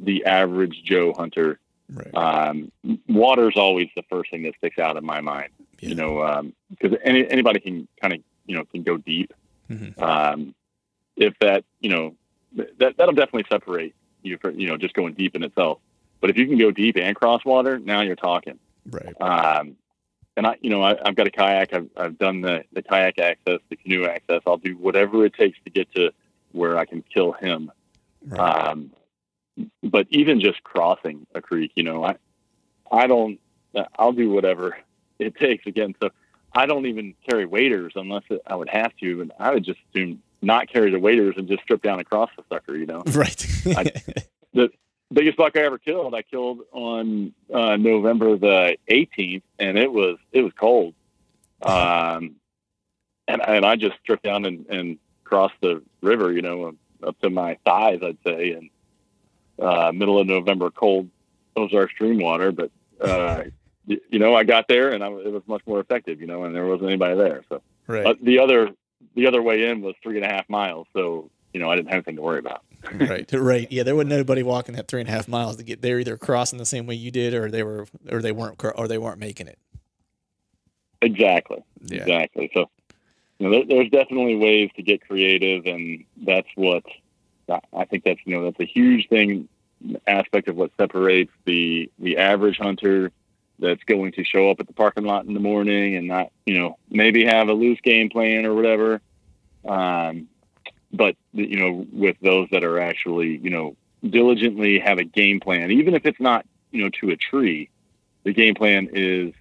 the average Joe hunter. Right. Water's always the first thing that sticks out in my mind, because anybody can kind of, can go deep. Mm-hmm. If that, that'll definitely separate you for, just going deep in itself. But if you can go deep and cross water, now you're talking. Right. And I've got a kayak. I've done the kayak access, the canoe access. I'll do whatever it takes to get to where I can kill him. Right. But even just crossing a creek, I'll do whatever it takes again. So I don't even carry waders unless I would have to. And I would just assume not carry the waders and just strip down across the sucker, Right. The biggest buck I ever killed, I killed on November the 18th, and it was cold. And I just stripped down and crossed the river, up to my thighs, I'd say, and middle of November, cold Ozark stream water. But, I got there and it was much more effective, and there wasn't anybody there. So right. The other way in was 3.5 miles. So, I didn't have anything to worry about. Right. Yeah. There wasn't nobody walking that 3.5 miles to get there, either crossing the same way you did, or they weren't making it. Exactly. Yeah. Exactly. So, there's definitely ways to get creative, and that's what I think that's a huge aspect of what separates the average hunter that's going to show up at the parking lot in the morning and not, maybe have a loose game plan or whatever. But, with those that are actually, diligently have a game plan, even if it's not, to a tree, the game plan is,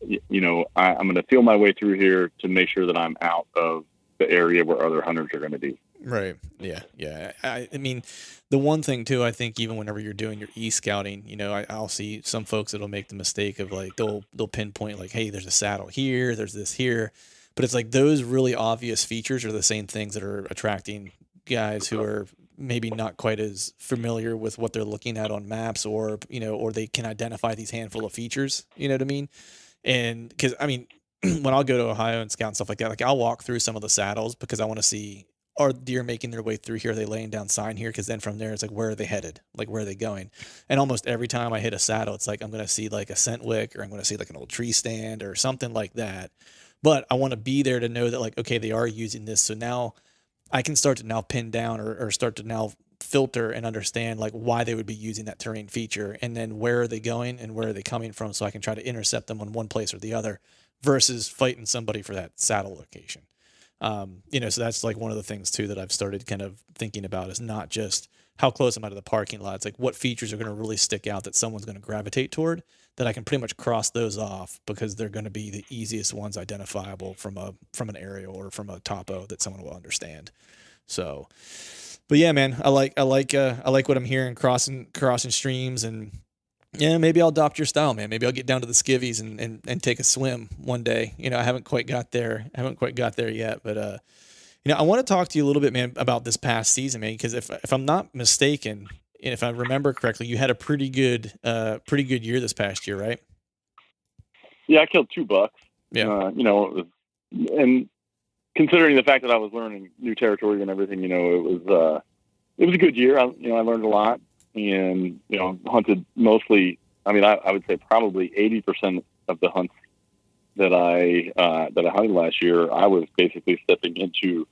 I'm going to feel my way through here to make sure that I'm out of the area where other hunters are going to be. Right. Yeah. Yeah. I mean, the one thing too, I think even whenever you're doing your e-scouting, I'll see some folks that'll make the mistake of like, they'll pinpoint like, hey, there's a saddle here, there's this here. But it's like those really obvious features are the same things that are attracting guys who are maybe not quite as familiar with what they're looking at on maps, or, or they can identify these handful of features, you know what I mean? And because, when I'll go to Ohio and scout and stuff like that, like I'll walk through some of the saddles because I want to see, are deer making their way through here? Are they laying down sign here? Because then from there, it's like, where are they headed? Like, where are they going? And almost every time I hit a saddle, it's like, I'm going to see like a scent wick, or I'm going to see like an old tree stand or something like that. But I want to be there to know that like, okay, they are using this. So now I can start to now pin down or start to now filter and understand like why they would be using that terrain feature, and then where are they going and where are they coming from, so I can try to intercept them on one place or the other versus fighting somebody for that saddle location. So that's like one of the things too that I've started kind of thinking about, is not just how close I'm out of the parking lot. It's like what features are going to really stick out that someone's going to gravitate toward, that I can pretty much cross those off because they're going to be the easiest ones identifiable from an aerial or from a topo that someone will understand. So, but yeah, man, I like what I'm hearing, crossing streams, and yeah, maybe I'll adopt your style, man. Maybe I'll get down to the skivvies and take a swim one day. I haven't quite got there yet, but I want to talk to you a little bit, man, about this past season, man, because if I'm not mistaken, and if I remember correctly, you had a pretty good year this past year, right? Yeah, I killed 2 bucks. Yeah. And considering the fact that I was learning new territory and everything, it was a good year. I learned a lot, and hunted mostly. I would say probably 80% of the hunts that I hunted last year, I was basically stepping into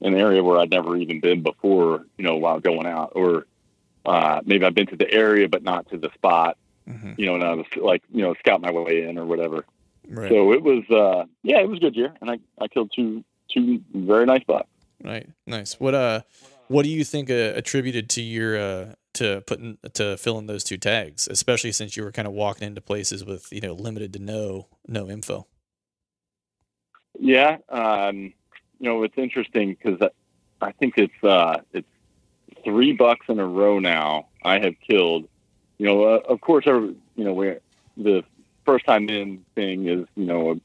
an area where I'd never even been before, while going out, or maybe I've been to the area but not to the spot, and I was like, scout my way in or whatever. Right. So it was, it was a good year, and I killed two very nice bucks. Right. Nice. What do you think attributed to your to filling those 2 tags, especially since you were kind of walking into places with limited to no info? Yeah, it's interesting because I think it's 3 bucks in a row now I have killed. Of course, where the first time in thing is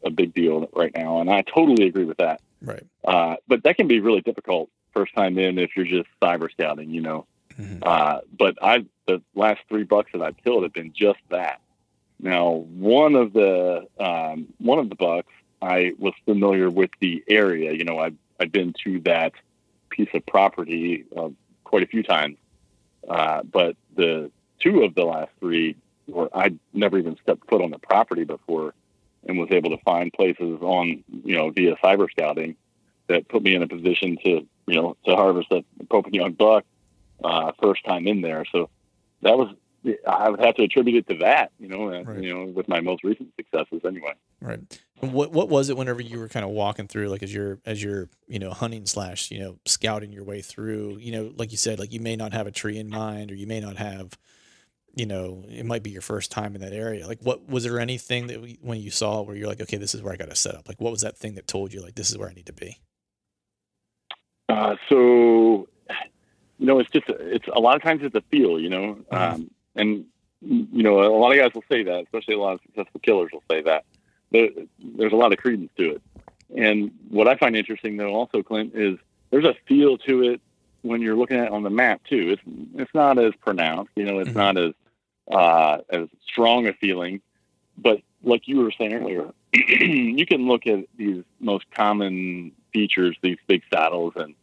a big deal right now, and I totally agree with that. Right. But that can be really difficult first time in if you're just cyber scouting. But the last 3 bucks that I've killed have been just that. Now, one of the bucks, I was familiar with the area. You know, I've been to that piece of property quite a few times. But the 2 of the last 3 were, I'd never even stepped foot on the property before, and was able to find places on, you know, via cyber scouting that put me in a position to, you know, to harvest a Pope young buck first time in there. So that was, I would have to attribute it to that, you know, Right. you know, with my most recent successes anyway. Right. And what was it whenever you were kind of walking through, like as you're you know, hunting / you know, scouting your way through, you know, like you said, like you may not have a tree in mind, or you may not have, you know, it might be your first time in that area. Like, what was there anything that when you saw where you're like, okay, this is where I got to set up? Like, what was that thing that told you like this is where I need to be? So, you know, it's a lot of times it's a feel, you know, and, you know, a lot of guys will say that, especially a lot of successful killers will say that. There's a lot of credence to it. And what I find interesting, though, also, Clint, is there's a feel to it when you're looking at it on the map, too. It's not as pronounced, you know, it's not as strong a feeling. But like you were saying earlier, you can look at these most common features, these big saddles and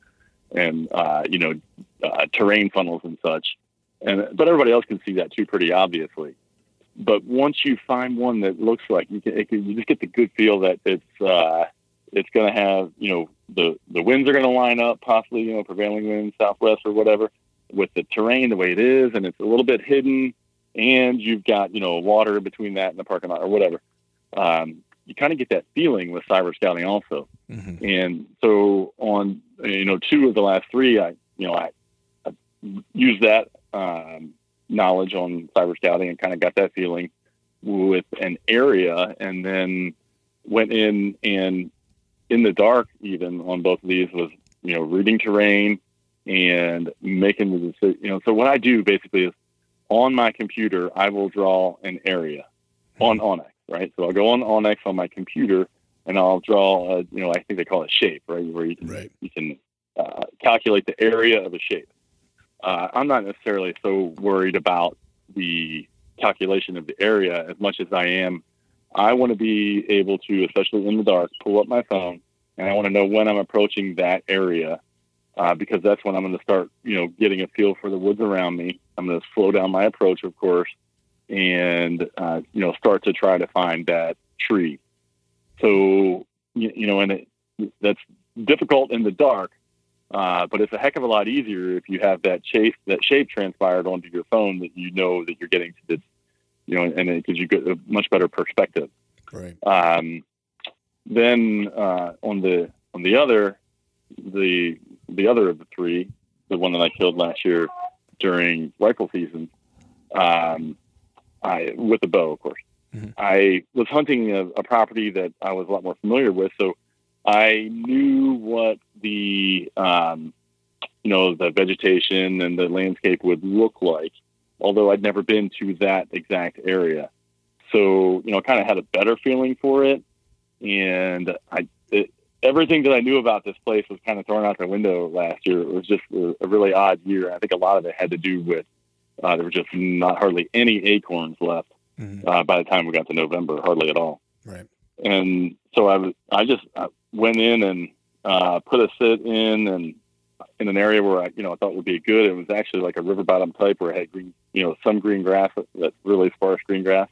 you know, terrain funnels and such. But everybody else can see that too, pretty obviously. But once you find one that looks like you just get the good feel that it's going to have, you know, the winds are going to line up, possibly, you know, prevailing winds, southwest or whatever, with the terrain the way it is, and it's a little bit hidden, and you've got, you know, water between that and the parking lot or whatever. You kind of get that feeling with cyber scouting also. And so on, you know, 2 of the last 3, I used that knowledge on cyber scouting and kind of got that feeling with an area, and then went in, and in the dark, even on both of these, was, you know, reading terrain and making the decision. You know, so what I do basically is on my computer, I will draw an area on Onyx, right? So I'll go on Onyx on my computer, and I'll draw, you know, I think they call it shape, right? Where you can calculate the area of a shape. I'm not necessarily so worried about the calculation of the area as much as I want to be able to, especially in the dark, pull up my phone, and I want to know when I'm approaching that area, because that's when I'm going to start, you know, getting a feel for the woods around me. I'm going to slow down my approach, of course, and, you know, start to try to find that tree. So, you know, and that's difficult in the dark, but it's a heck of a lot easier if you have that shape transpired onto your phone, that you know that you're getting to the, you know, and it gives you a much better perspective. Right. Then on the other of the 3, the one that I killed last year during rifle season, with a bow, of course. I was hunting a property that I was a lot more familiar with, so I knew what the you know, the vegetation and the landscape would look like, although I'd never been to that exact area. So, you know, I kind of had a better feeling for it, and everything that I knew about this place was kind of thrown out the window last year. It was just a really odd year. I think a lot of it had to do with there were just not hardly any acorns left by the time we got to November, hardly at all. Right. And so I went in and put a sit in an area where I thought would be good. It was actually like a river bottom type where it had green, you know, some green grass, that's really sparse green grass,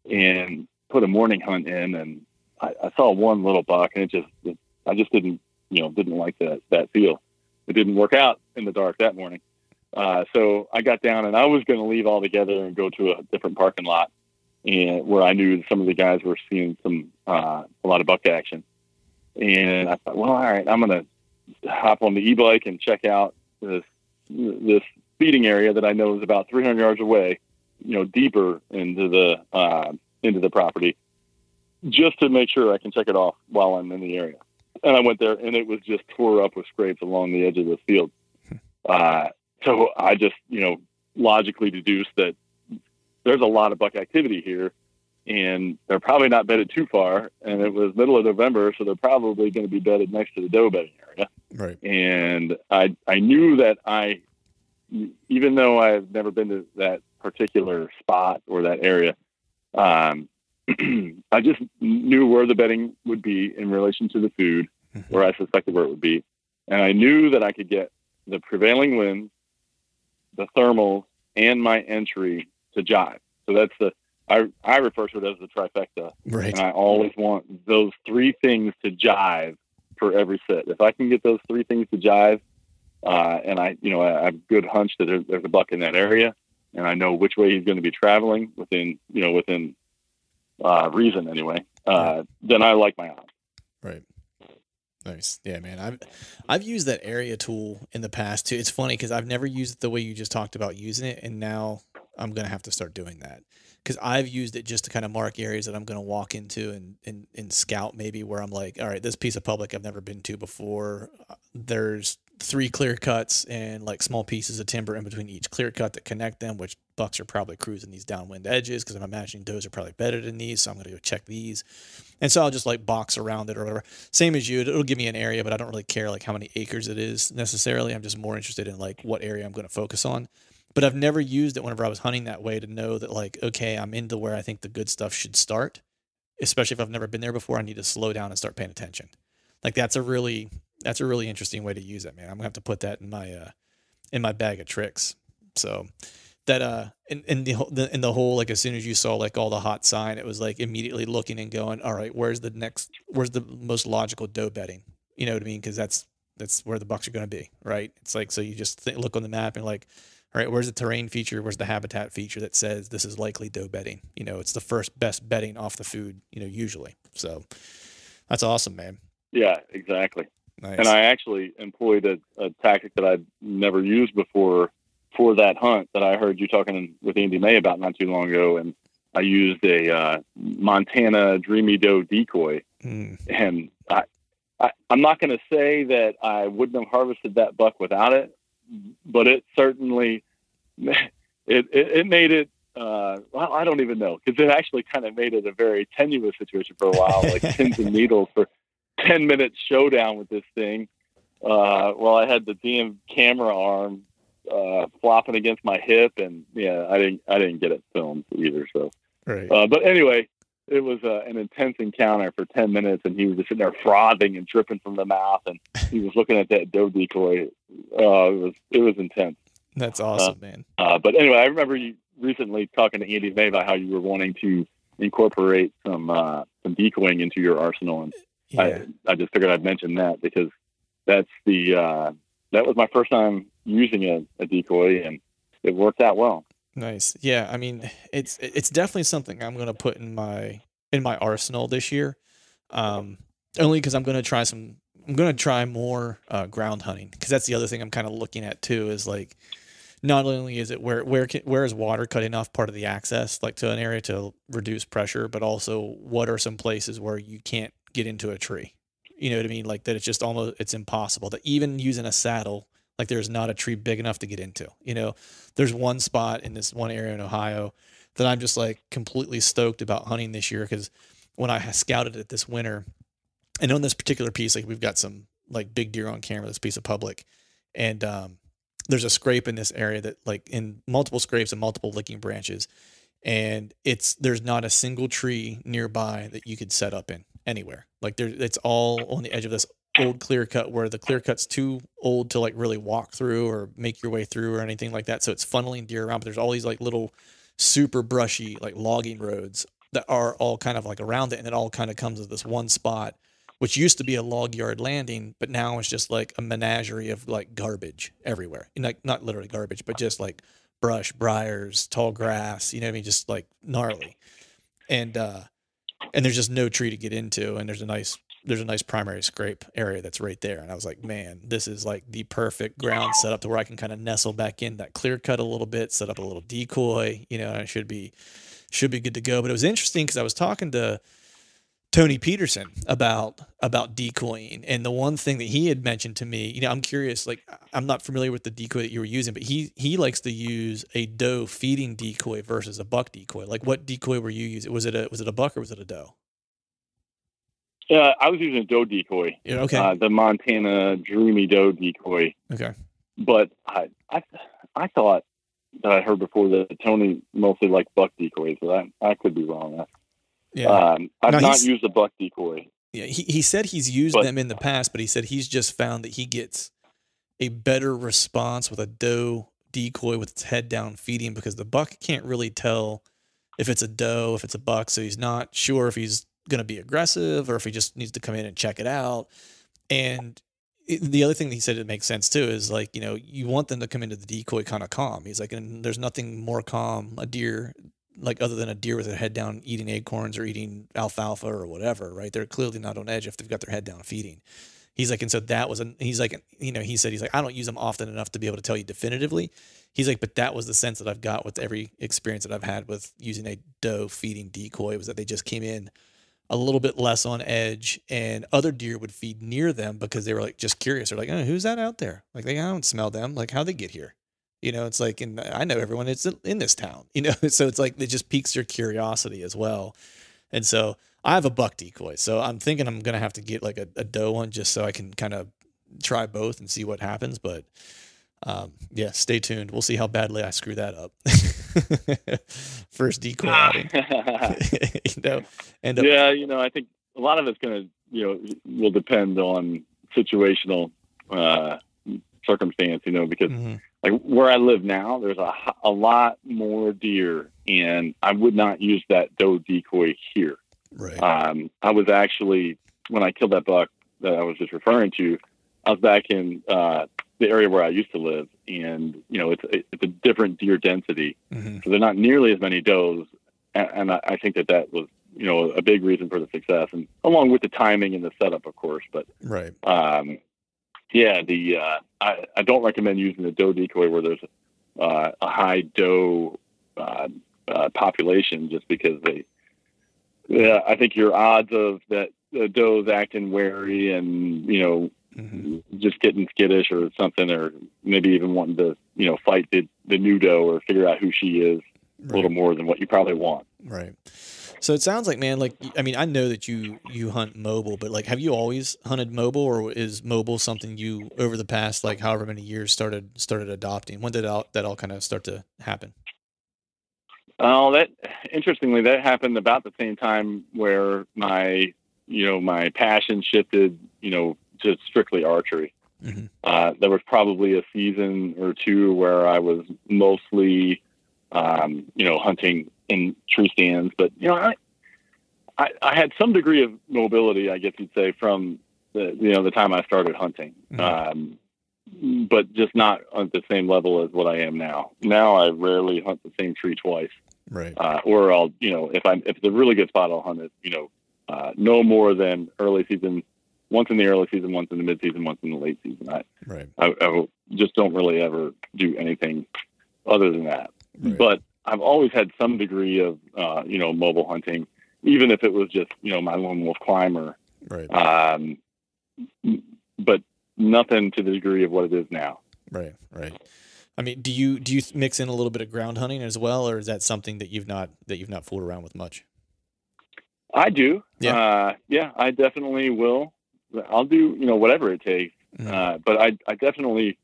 and put a morning hunt in, and I saw one little buck, and I just didn't like that feel. It didn't work out in the dark that morning. So I got down, and I was going to leave altogether and go to a different parking lot, and where I knew some of the guys were seeing a lot of buck action. And I thought, well, all right, I'm going to hop on the e-bike and check out this feeding area that I know is about 300 yards away, you know, deeper into the property, just to make sure I can check it off while I'm in the area. And I went there, and it was just tore up with scrapes along the edge of the field. So I just, logically deduced that there's a lot of buck activity here, and they're probably not bedded too far. And it was middle of November, so they're probably going to be bedded next to the doe bedding area. Right. And I knew that I even though I've never been to that particular spot or that area, I just knew where the bedding would be in relation to the food, where I suspected where it would be. And I knew that I could get the prevailing winds, the thermals, and my entry to jive. So that's I refer to it as the trifecta. Right. And I always want those three things to jive for every sit. If I can get those three things to jive, and I have a good hunch that there's a buck in that area, and I know which way he's going to be traveling within reason anyway, then I like my odds. Right. Nice. Yeah, man. I've used that area tool in the past too. It's funny because I've never used it the way you just talked about using it, and now I'm gonna have to start doing that because I've used it just to kind of mark areas that I'm gonna walk into and scout maybe where I'm like, all right, this piece of public I've never been to before. There's 3 clear cuts and like small pieces of timber in between each clear cut that connect them, which bucks are probably cruising these downwind edges because I'm imagining does are probably bedded in these, so I'm gonna go check these. And so I'll just like box around it or whatever. Same as you, it'll give me an area, but I don't really care like how many acres it is necessarily. I'm just more interested in like what area I'm going to focus on. But I've never used it whenever I was hunting that way to know that like, okay, I'm into where I think the good stuff should start, especially if I've never been there before. I need to slow down and start paying attention. Like that's a really interesting way to use it, man. I'm gonna have to put that in my bag of tricks. So that in the whole like as soon as you saw like all the hot sign, it was like immediately looking and going, all right, where's the most logical doe bedding? You know what I mean? Because that's where the bucks are going to be, right? It's like so you just look on the map and like, all right, where's the terrain feature? Where's the habitat feature that says this is likely doe bedding? You know, it's the first best bedding off the food. You know, usually. So that's awesome, man. Yeah, exactly. Nice. And I actually employed a tactic that I'd never used before for that hunt that I heard you talking with Andy May about not too long ago. And I used a Montana Dreamy Doe decoy. And I'm not going to say that I wouldn't have harvested that buck without it, but it certainly, it made it, well, I don't even know, because it actually kind of made it a very tenuous situation for a while, like pins and needles for 10-minute showdown with this thing. Well, I had the damn camera arm flopping against my hip, and yeah, I didn't get it filmed either. So, right. But anyway, it was an intense encounter for 10 minutes, and he was just sitting there frothing and dripping from the mouth, and he was looking at that doe decoy. It was intense. That's awesome, man. But anyway, I remember you recently talking to Andy May about how you were wanting to incorporate some decoying into your arsenal, and yeah. I just figured I'd mention that because that's that was my first time using a decoy, and it worked out well. Nice. Yeah. I mean, it's definitely something I'm going to put in my arsenal this year. Only because I'm going to try more ground hunting, because that's the other thing I'm kind of looking at too, is like, not only is it where is water cutting off part of the access like to an area to reduce pressure, but also what are some places where you can't get into a tree. You know what I mean? Like that it's just it's impossible that even using a saddle, like there's not a tree big enough to get into. You know, there's one spot in this one area in Ohio that I'm just like completely stoked about hunting this year, because when I scouted it this winter, and on this particular piece, like we've got some like big deer on camera, this piece of public, and there's a scrape in this area that like in multiple scrapes and multiple licking branches, and there's not a single tree nearby that you could set up in anywhere. Like it's all on the edge of this old clear cut where the clear cut's too old to like really walk through or make your way through or anything like that. So it's funneling deer around, but there's all these like little super brushy like logging roads that are all kind of like around it, and it all kind of comes to this one spot, which used to be a log yard landing, but now it's just like a menagerie of like garbage everywhere. And like not literally garbage, but just like brush, briars, tall grass, you know what I mean? Just like gnarly. And there's just no tree to get into, and there's a nice primary scrape area that's right there. And I was like, man, this is like the perfect ground setup to where I can kind of nestle back in that clear cut a little bit, set up a little decoy, you know, and it should be good to go. But it was interesting because I was talking to Tony Peterson about decoying, and the one thing that he had mentioned to me, you know, I'm curious, like I'm not familiar with the decoy that you were using, but he likes to use a doe feeding decoy versus a buck decoy. Like what decoy were you using? Was it a buck or was it a doe? I was using a doe decoy. Yeah, okay. The Montana Dreamy Doe decoy. Okay. But I thought that I heard before that Tony mostly liked buck decoys, but I could be wrong. Yeah. I've No, not used a buck decoy. yeah, he said he's used them in the past, but he said he's just found that he gets a better response with a doe decoy with its head down feeding, because the buck can't really tell if it's a doe, if it's a buck. So he's not sure if he's going to be aggressive or if he just needs to come in and check it out. And the other thing that he said that makes sense too is, like, you know, you want them to come into the decoy kind of calm. He's like, and there's nothing more calm a deer, like, other than a deer with their head down eating acorns or eating alfalfa or whatever, right? They're clearly not on edge if they've got their head down feeding. He's like, and so that was, he's like, you know, he said, he's like, I don't use them often enough to be able to tell you definitively. He's like, but that was the sense that I've got with every experience that I've had with using a doe feeding decoy, was that they just came in a little bit less on edge, and other deer would feed near them because they were like just curious. They're like, oh, who's that out there? Like, I don't smell them. Like, how'd they get here? You know, it's like, and I know everyone that's in this town, you know, so it's like, it just piques your curiosity as well. And so I have a buck decoy, so I'm thinking I'm going to have to get like a doe one just so I can kind of try both and see what happens. But yeah, stay tuned. We'll see how badly I screw that up. First decoy outing. You know, yeah, you know, I think a lot of it's going to, you know, will depend on situational circumstance, you know, because like where I live now, there's a lot more deer, and I would not use that doe decoy here. Right. I was actually, when I killed that buck that I was just referring to, I was back in the area where I used to live, and you know, it's a different deer density, so they're not nearly as many does, and I think that was, you know, a big reason for the success, and along with the timing and the setup, of course. But right. Yeah, I don't recommend using a doe decoy where there's a high doe population, just because I think your odds of that the doe's acting wary and, you know, just getting skittish or something, or maybe even wanting to, you know, fight the new doe or figure out who she is a little more than what you probably want. Right. So it sounds like, man, like, I mean, I know that you hunt mobile, but like, have you always hunted mobile, or is mobile something you, over the past, like, however many years, started adopting? When did that all kind of start to happen? Oh, interestingly, that happened about the same time where my passion shifted, you know, to strictly archery. There was probably a season or two where I was mostly, you know, hunting in tree stands, but, you know, I had some degree of mobility, I guess you'd say, from the time I started hunting, but just not on the same level as what I am now. Now I rarely hunt the same tree twice. Right. Or I'll, you know, if it's a really good spot, I'll hunt it, you know, no more than early season, once in the early season, once in the mid season, once in the late season. I just don't really ever do anything other than that. Right. But I've always had some degree of, you know, mobile hunting, even if it was just, you know, my lone wolf climber. Right. But nothing to the degree of what it is now. Right. Right. I mean, do you mix in a little bit of ground hunting as well, or is that something that you've not fooled around with much? I do. Yeah. Yeah, I definitely will. I'll do, you know, whatever it takes. But I definitely,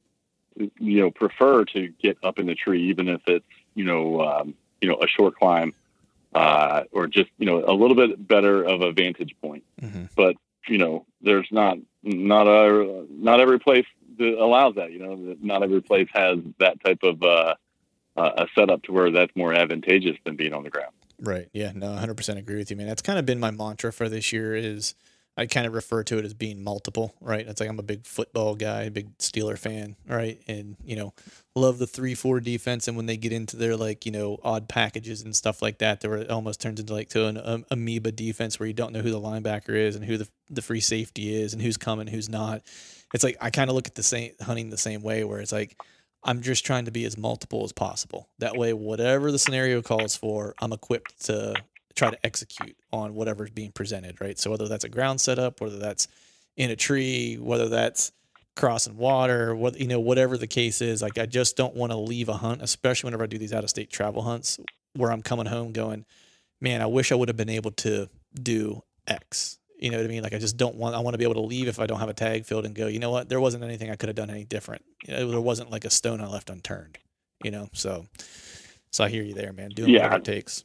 you know, prefer to get up in the tree, even if it's, you know, a short climb, or just, you know, a little bit better of a vantage point. But, you know, there's not every place that allows that, you know, not every place has that type of, a setup to where that's more advantageous than being on the ground. Right. Yeah. No, 100% agree with you, man. That's kind of been my mantra for this year. Is I kind of refer to it as being multiple, right? It's like, I'm a big football guy, big Steeler fan, right? And, you know, love the 3-4 defense. And when they get into their, like, you know, odd packages and stuff like that, it almost turns into like to an amoeba defense where you don't know who the linebacker is and who the free safety is and who's coming, who's not. It's like, I kind of look at hunting the same way, where it's like, I'm just trying to be as multiple as possible. That way, whatever the scenario calls for, I'm equipped to try to execute on whatever's being presented, right? So whether that's a ground setup, whether that's in a tree, whether that's crossing water, whatever the case is, like, I just don't want to leave a hunt, especially whenever I do these out-of-state travel hunts, where I'm coming home going, man, I wish I would have been able to do X. You know what I mean? Like, I want to be able to leave if I don't have a tag filled and go, you know what? There wasn't anything I could have done any different. You know, there wasn't like a stone I left unturned. So I hear you there, man. Doing whatever it takes.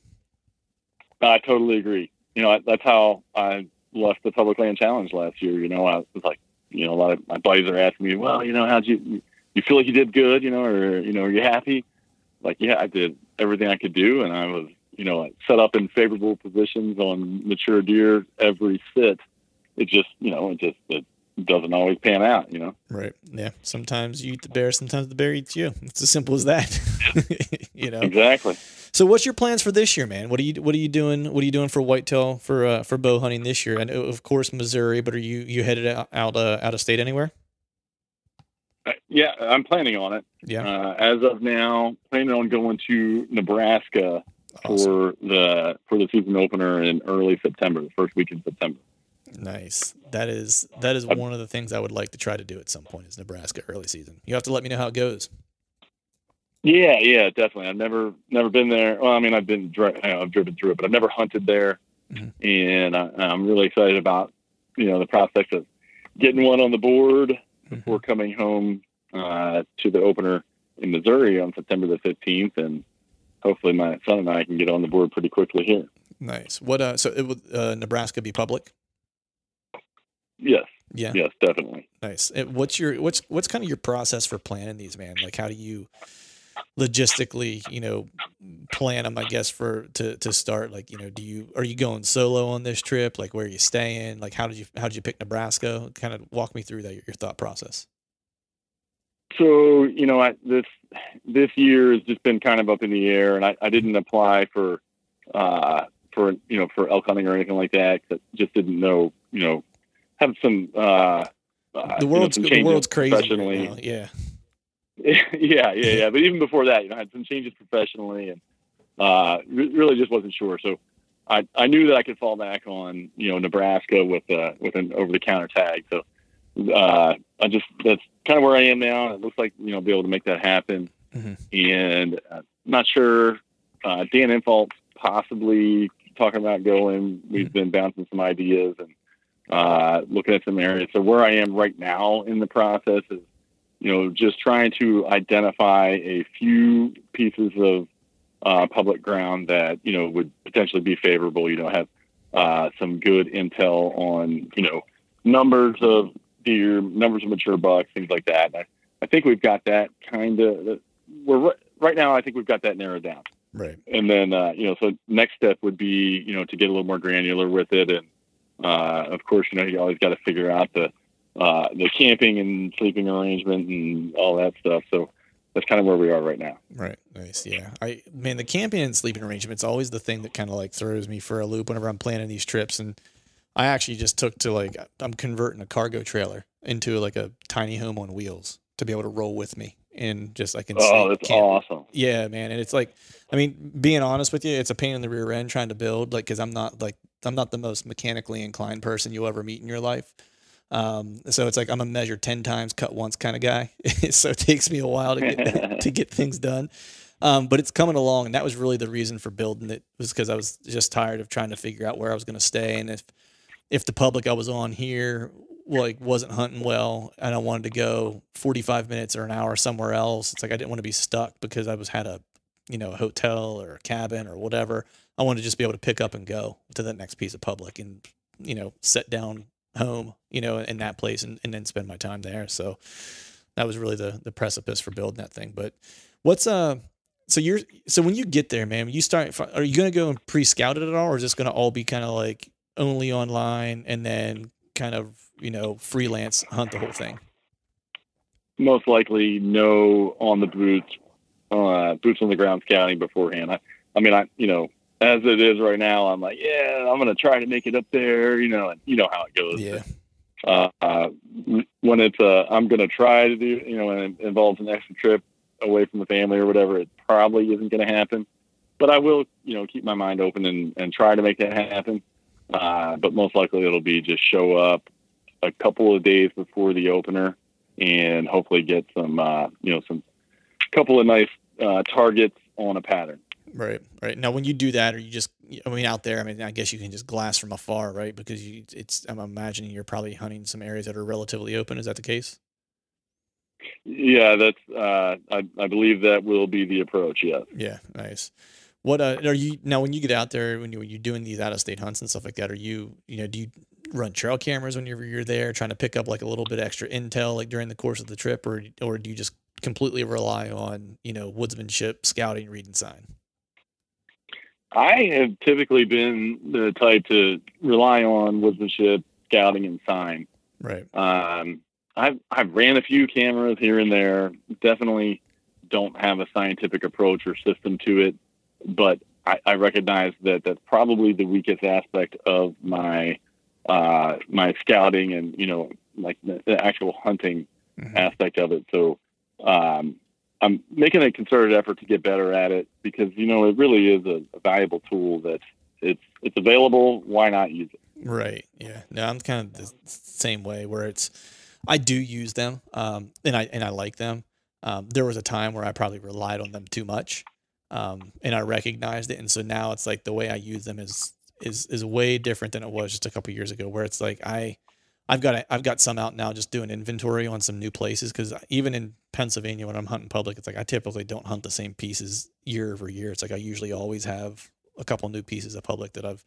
I totally agree. That's how I left the Public Land Challenge last year. I was like, a lot of my buddies are asking me, well, how'd you feel like you did good, or, are you happy? Like, yeah, I did everything I could do. And I was, set up in favorable positions on mature deer every sit. It just, it doesn't always pan out, Right. Yeah. Sometimes you eat the bear, sometimes the bear eats you. It's as simple as that. Exactly. So what's your plans for this year, man? What are you doing? What are you doing for whitetail for bow hunting this year? And of course, Missouri, but are you headed out of state anywhere? Yeah, I'm planning on it. Yeah. As of now, planning on going to Nebraska for the season opener in early September, the first week in September. Nice. That is one of the things I would like to try to do at some point is Nebraska early season. You have to let me know how it goes. Yeah, definitely. I've never been there. Well, I mean, I've driven through it, but I've never hunted there. Mm-hmm. And I'm really excited about, the prospect of getting one on the board before coming home to the opener in Missouri on September the 15th. And hopefully my son and I can get on the board pretty quickly here. Nice. What, so it would, Nebraska be public? Yes. Yeah. Yes, definitely. Nice. What's kind of your process for planning these, man? Like, how do you logistically, plan them, I guess, to start? Like, are you going solo on this trip? Like, where are you staying? Like, how did you pick Nebraska? Kind of walk me through that, your thought process. So, this year has just been kind of up in the air, and I didn't apply for elk hunting or anything like that. Cause I just didn't know, have some, the world's crazy right now. Yeah. Yeah. But even before that, I had some changes professionally and, really just wasn't sure. So I knew that I could fall back on, Nebraska with an over the counter tag. So, that's kind of where I am now. It looks like, be able to make that happen. Mm-hmm. And not sure, Dan Infalt's possibly talking about going. We've been bouncing some ideas and, looking at some areas. So where I am right now in the process is, just trying to identify a few pieces of public ground that, would potentially be favorable, have some good intel on, numbers of deer, numbers of mature bucks, things like that. I think we've got that right now, I think we've got that narrowed down. Right. And then, so next step would be, to get a little more granular with it. And, of course, you always got to figure out the camping and sleeping arrangement and all that stuff. So that's kind of where we are right now. Right. Nice. Yeah. The camping and sleeping arrangement's always the thing that kind of like throws me for a loop whenever I'm planning these trips. And I actually just took to I'm converting a cargo trailer into like a tiny home on wheels to be able to roll with me and just I can. Oh, that's awesome. Yeah, man. And it's like, being honest with you, it's a pain in the rear end trying to build, cause I'm not the most mechanically inclined person you'll ever meet in your life. So it's like I'm a measure 10 times, cut once kind of guy. So it takes me a while to get things done. But it's coming along, and that was really the reason for building it, was because I was just tired of trying to figure out where I was going to stay, and if the public I was on here wasn't hunting well, and I wanted to go 45 minutes or an hour somewhere else, it's like I didn't want to be stuck because I had a hotel or a cabin or whatever. I wanted to just be able to pick up and go to the next piece of public and set down home, in that place and then spend my time there. So that was really the precipice for building that thing. But so when you get there, man, are you going to go and pre-scout it at all, or is this going to all be kind of like only online and then kind of, freelance hunt the whole thing? Most likely no on the boots on the ground scouting beforehand. As it is right now, I'm like, yeah, I'm going to try to make it up there, and how it goes. Yeah. When it's, I'm going to try to do, and it involves an extra trip away from the family or whatever, it probably isn't going to happen, but I will, keep my mind open and try to make that happen. But most likely it'll be just show up a couple of days before the opener and hopefully get some couple of nice, targets on a pattern. Right. Now, when you do that, are you just, out there, I guess you can just glass from afar, right? Because I'm imagining you're probably hunting some areas that are relatively open. Is that the case? Yeah, that's I believe that will be the approach. Yes. Yeah, nice. What are you now when you get out there when you're doing these out of state hunts and stuff like that? Are you do you run trail cameras whenever you're there, trying to pick up like a little bit extra intel like during the course of the trip, or do you just completely rely on woodsmanship, scouting, reading sign? I have typically been the type to rely on woodsmanship, scouting, and sign. Right. I've ran a few cameras here and there. Definitely don't have a scientific approach or system to it, but I recognize that that's probably the weakest aspect of my my scouting and like the actual hunting aspect of it. So I'm making a concerted effort to get better at it because it really is a valuable tool that it's available. Why not use it? Right. Yeah. No, I'm kind of the same way where I do use them, and I like them. There was a time where I probably relied on them too much, and I recognized it, and so now it's like the way I use them is way different than it was just a couple years ago. Where it's like I've got some out now just doing inventory on some new places because even in Pennsylvania when I'm hunting public, it's like I typically don't hunt the same pieces year over year. It's like I usually always have a couple new pieces of public that I've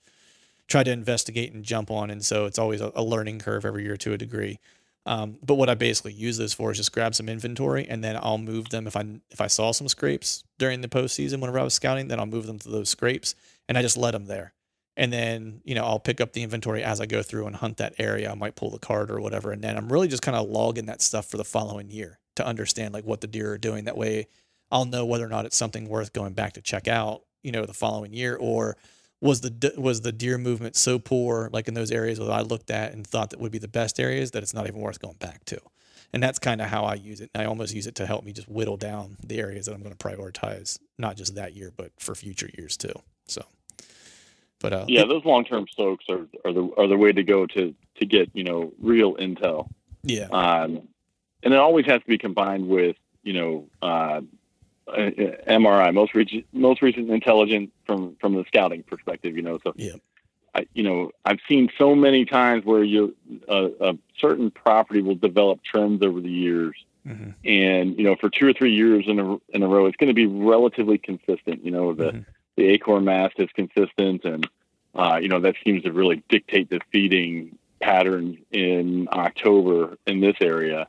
tried to investigate and jump on, and so it's always a learning curve every year to a degree. But what I basically use those for is just grab some inventory and then I'll move them if I saw some scrapes during the postseason whenever I was scouting, then I'll move them to those scrapes and I just let them there. And then, I'll pick up the inventory as I go through and hunt that area. I might pull the card or whatever. And then I'm really just kind of logging that stuff for the following year to understand like what the deer are doing. That way I'll know whether or not it's something worth going back to check out, the following year, or was the deer movement so poor, like in those areas that I looked at and thought that would be the best areas, that it's not even worth going back to. And that's kind of how I use it. I almost use it to help me just whittle down the areas that I'm going to prioritize, not just that year, but for future years too. So, but yeah, those long-term stokes are the way to go to get real intel. Yeah. And it always has to be combined with MRI, most recent intelligence from the scouting perspective. So yeah. I've seen so many times where a certain property will develop trends over the years, and for 2 or 3 years in a row, it's going to be relatively consistent. The acorn mast is consistent, and that seems to really dictate the feeding patterns in October in this area.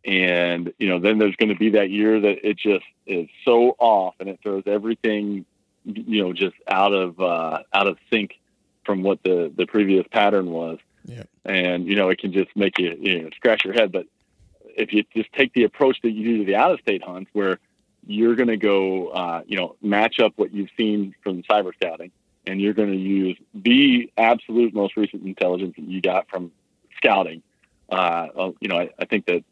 And then there's going to be that year that it just is so off, and it throws everything just out of sync from what the previous pattern was. Yeah. And it can just make you scratch your head. But if you just take the approach that you do to the out-of-state hunts, where you're going to go match up what you've seen from cyber scouting, and you're going to use the absolute most recent intelligence that you got from scouting. I think that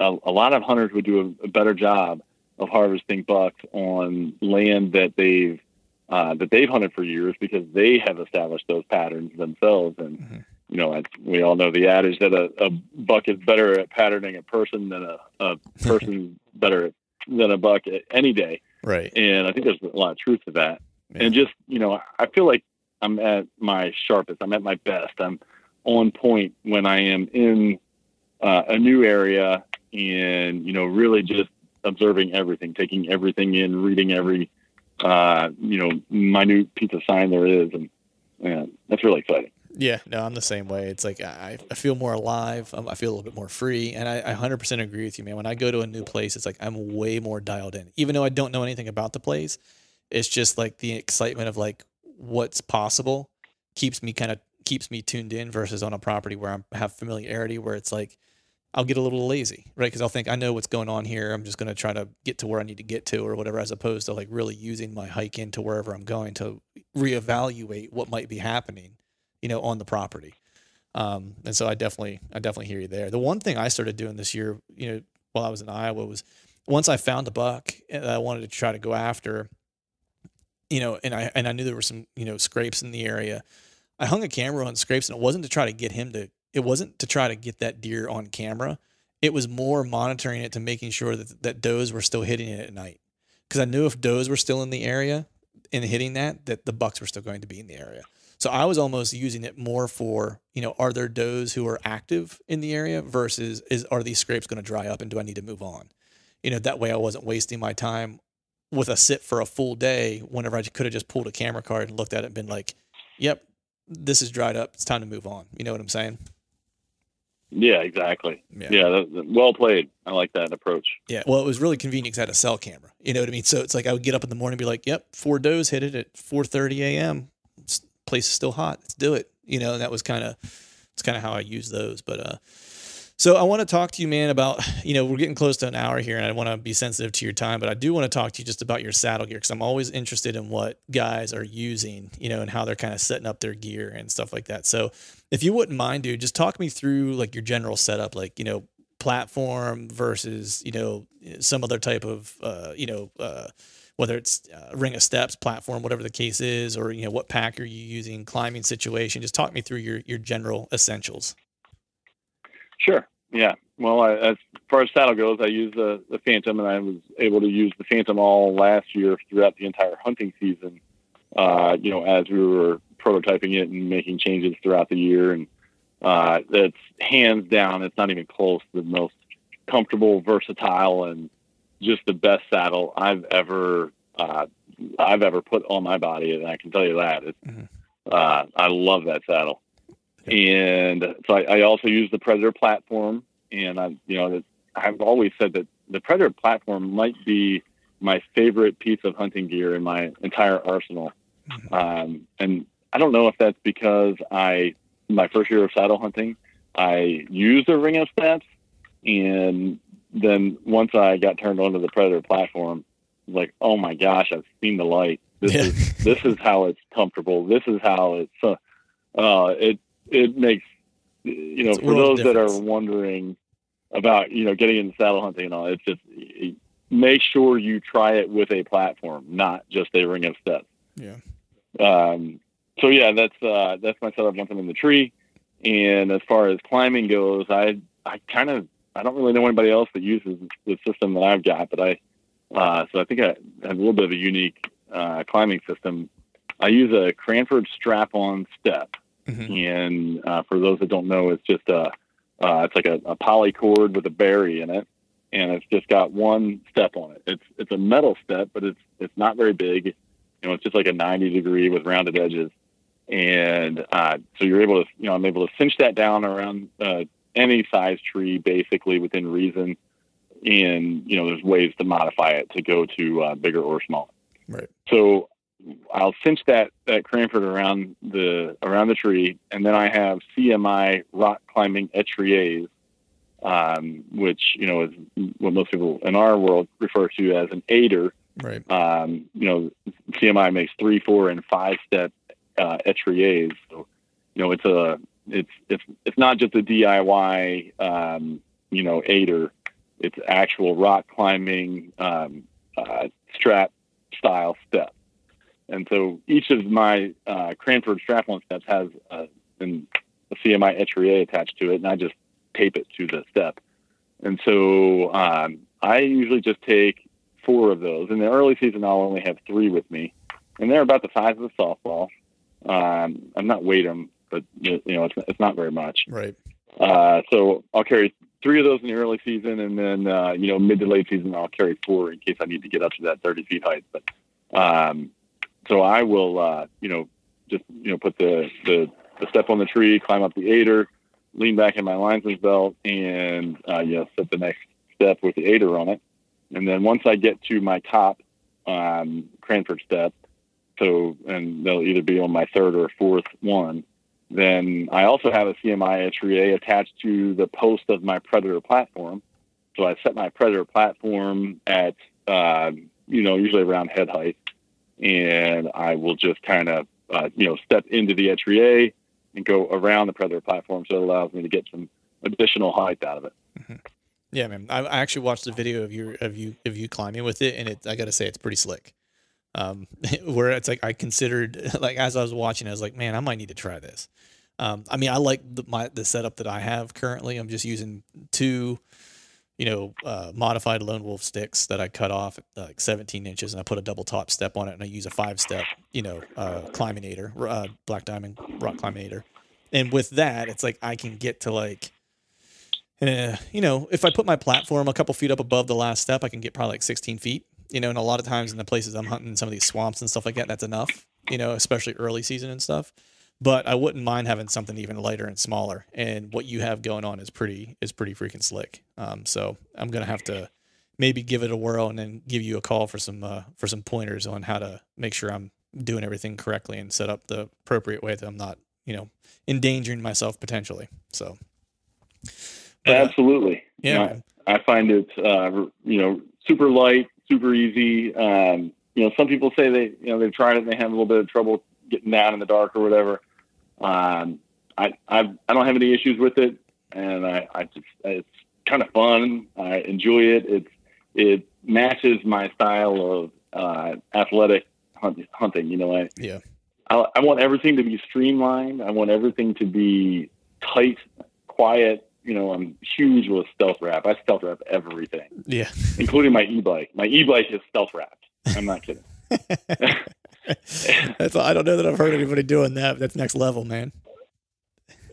a lot of hunters would do a better job of harvesting bucks on land that they've hunted for years, because they have established those patterns themselves. And we all know the adage that a buck is better at patterning a person than a person better than a buck any day. Right. And I think there's a lot of truth to that. Yeah. And just, I feel like I'm at my sharpest. I'm at my best. I'm on point when I am in a new area and, really just observing everything, taking everything in, reading every, minute piece of sign there is. And that's really exciting. Yeah, no, I'm the same way. It's like I feel more alive. I feel a little bit more free. And I 100% agree with you, man. When I go to a new place, it's like I'm way more dialed in. Even though I don't know anything about the place, it's just like the excitement of like what's possible keeps me tuned in, versus on a property where I have familiarity, where it's like I'll get a little lazy, right? Because I'll think I know what's going on here. I'm just going to try to get to where I need to get to or whatever, as opposed to like really using my hike into wherever I'm going to reevaluate what might be happening, on the property. And so I definitely hear you there. The one thing I started doing this year, while I was in Iowa, was once I found a buck that I wanted to try to go after, and I knew there were some, scrapes in the area. I hung a camera on scrapes, and it wasn't to try to get it wasn't to try to get that deer on camera. It was more monitoring it to making sure that does were still hitting it at night. Because I knew if does were still in the area and hitting that the bucks were still going to be in the area. So I was almost using it more for, are there does who are active in the area versus are these scrapes going to dry up and do I need to move on? That way I wasn't wasting my time with a sit for a full day whenever I could have just pulled a camera card and looked at it and been like, yep, this is dried up. It's time to move on. You know what I'm saying? Yeah, exactly. Yeah, well played. I like that approach. Yeah, well, it was really convenient because I had a cell camera. You know what I mean? So it's like I would get up in the morning and be like, yep, 4 does hit it at 4:30 a.m. Place is still hot. Let's do it. And that was kind of how I use those. But so I want to talk to you, man, about, we're getting close to an hour here and I want to be sensitive to your time, but I do want to talk to you just about your saddle gear because I'm always interested in what guys are using, and how they're kind of setting up their gear and stuff like that. So if you wouldn't mind, dude, just talk me through like your general setup, like, platform versus, some other type of, whether it's ring of steps, platform, whatever the case is, or, what pack are you using, climbing situation. Just talk me through your general essentials. Sure. Yeah. Well, as far as saddle goes, I use the Phantom, and I was able to use the Phantom all last year throughout the entire hunting season, as we were prototyping it and making changes throughout the year. And that's hands down, it's not even close, the most comfortable, versatile, and just the best saddle I've ever put on my body. And I can tell you that. I love that saddle. And so I also use the Predator platform, and I've always said that the Predator platform might be my favorite piece of hunting gear in my entire arsenal. And I don't know if that's because my first year of saddle hunting, I used a ring of steps, and then once I got turned onto the Predator platform, I was like, oh my gosh, I've seen the light. This is how it's comfortable. This is how it makes, for those that are wondering about, getting into saddle hunting and all, it's just make sure you try it with a platform, not just a ring of steps. Yeah. So yeah, that's my setup once I'm in the tree. And as far as climbing goes, I don't really know anybody else that uses the system that I've got, but so I think I have a little bit of a unique climbing system. I use a Cranford strap-on step. And for those that don't know, it's just it's like a poly cord with a berry in it, and it's just got one step on it. It's a metal step, but it's not very big. It's just like a 90 degree with rounded edges, and so you're able to, I'm able to cinch that down around any size tree, basically within reason. And there's ways to modify it to go to bigger or smaller. Right. So I'll cinch that Cranford around the tree, and then I have CMI rock climbing etriers, which is what most people in our world refer to as an aider. Right. CMI makes 3, 4, and 5 step etriers. So it's not just a DIY aider. It's actual rock climbing strap style step. And so each of my Cranford strap-on steps has a CMI etrier attached to it, and I just tape it to the step. And so I usually just take 4 of those. In the early season, I'll only have 3 with me, and they're about the size of a softball. I'm not weight them, but it's not very much. Right. So I'll carry 3 of those in the early season, and then mid to late season I'll carry 4 in case I need to get up to that 30 feet height. But so I will just put the step on the tree, climb up the aider, lean back in my linesman's belt, and set the next step with the aider on it. And then once I get to my top Cranford step, and they'll either be on my 3rd or 4th one, then I also have a CMI etrier attached to the post of my Predator platform. So I set my Predator platform at, usually around head height, and I will just kind of, step into the etrier and go around the Predator platform. So it allows me to get some additional height out of it. Mm-hmm. Yeah, man. I actually watched the video of you climbing with it, and I got to say, it's pretty slick. Where it's like I considered, like as I was watching, I was like, man, I might need to try this. I like the setup that I have currently. I'm just using 2, modified lone wolf sticks that I cut off at like 17 inches, and I put a double top step on it, and I use a 5-step, climbinator, black diamond rock climbinator. And with that, it's like I can get to like, if I put my platform a couple feet up above the last step, I can get probably like 16 feet, and a lot of times in the places I'm hunting, some of these swamps and stuff like that, that's enough, especially early season and stuff. But I wouldn't mind having something even lighter and smaller. And what you have going on is pretty freaking slick. So I'm going to have to maybe give it a whirl and then give you a call for some pointers on how to make sure I'm doing everything correctly and set up the appropriate way that I'm not, endangering myself potentially. So. But, absolutely. Yeah. I find it, super light, super easy. Some people say they've tried it and they have a little bit of trouble getting down in the dark or whatever. I don't have any issues with it, and it's kind of fun. I enjoy it. It matches my style of athletic hunting. I want everything to be streamlined. I want everything to be tight, quiet. I'm huge with stealth wrap. I stealth wrap everything. Yeah. Including my e-bike. My e-bike is stealth wrapped. I'm not kidding. I don't know that I've heard anybody doing that, but that's next level, man.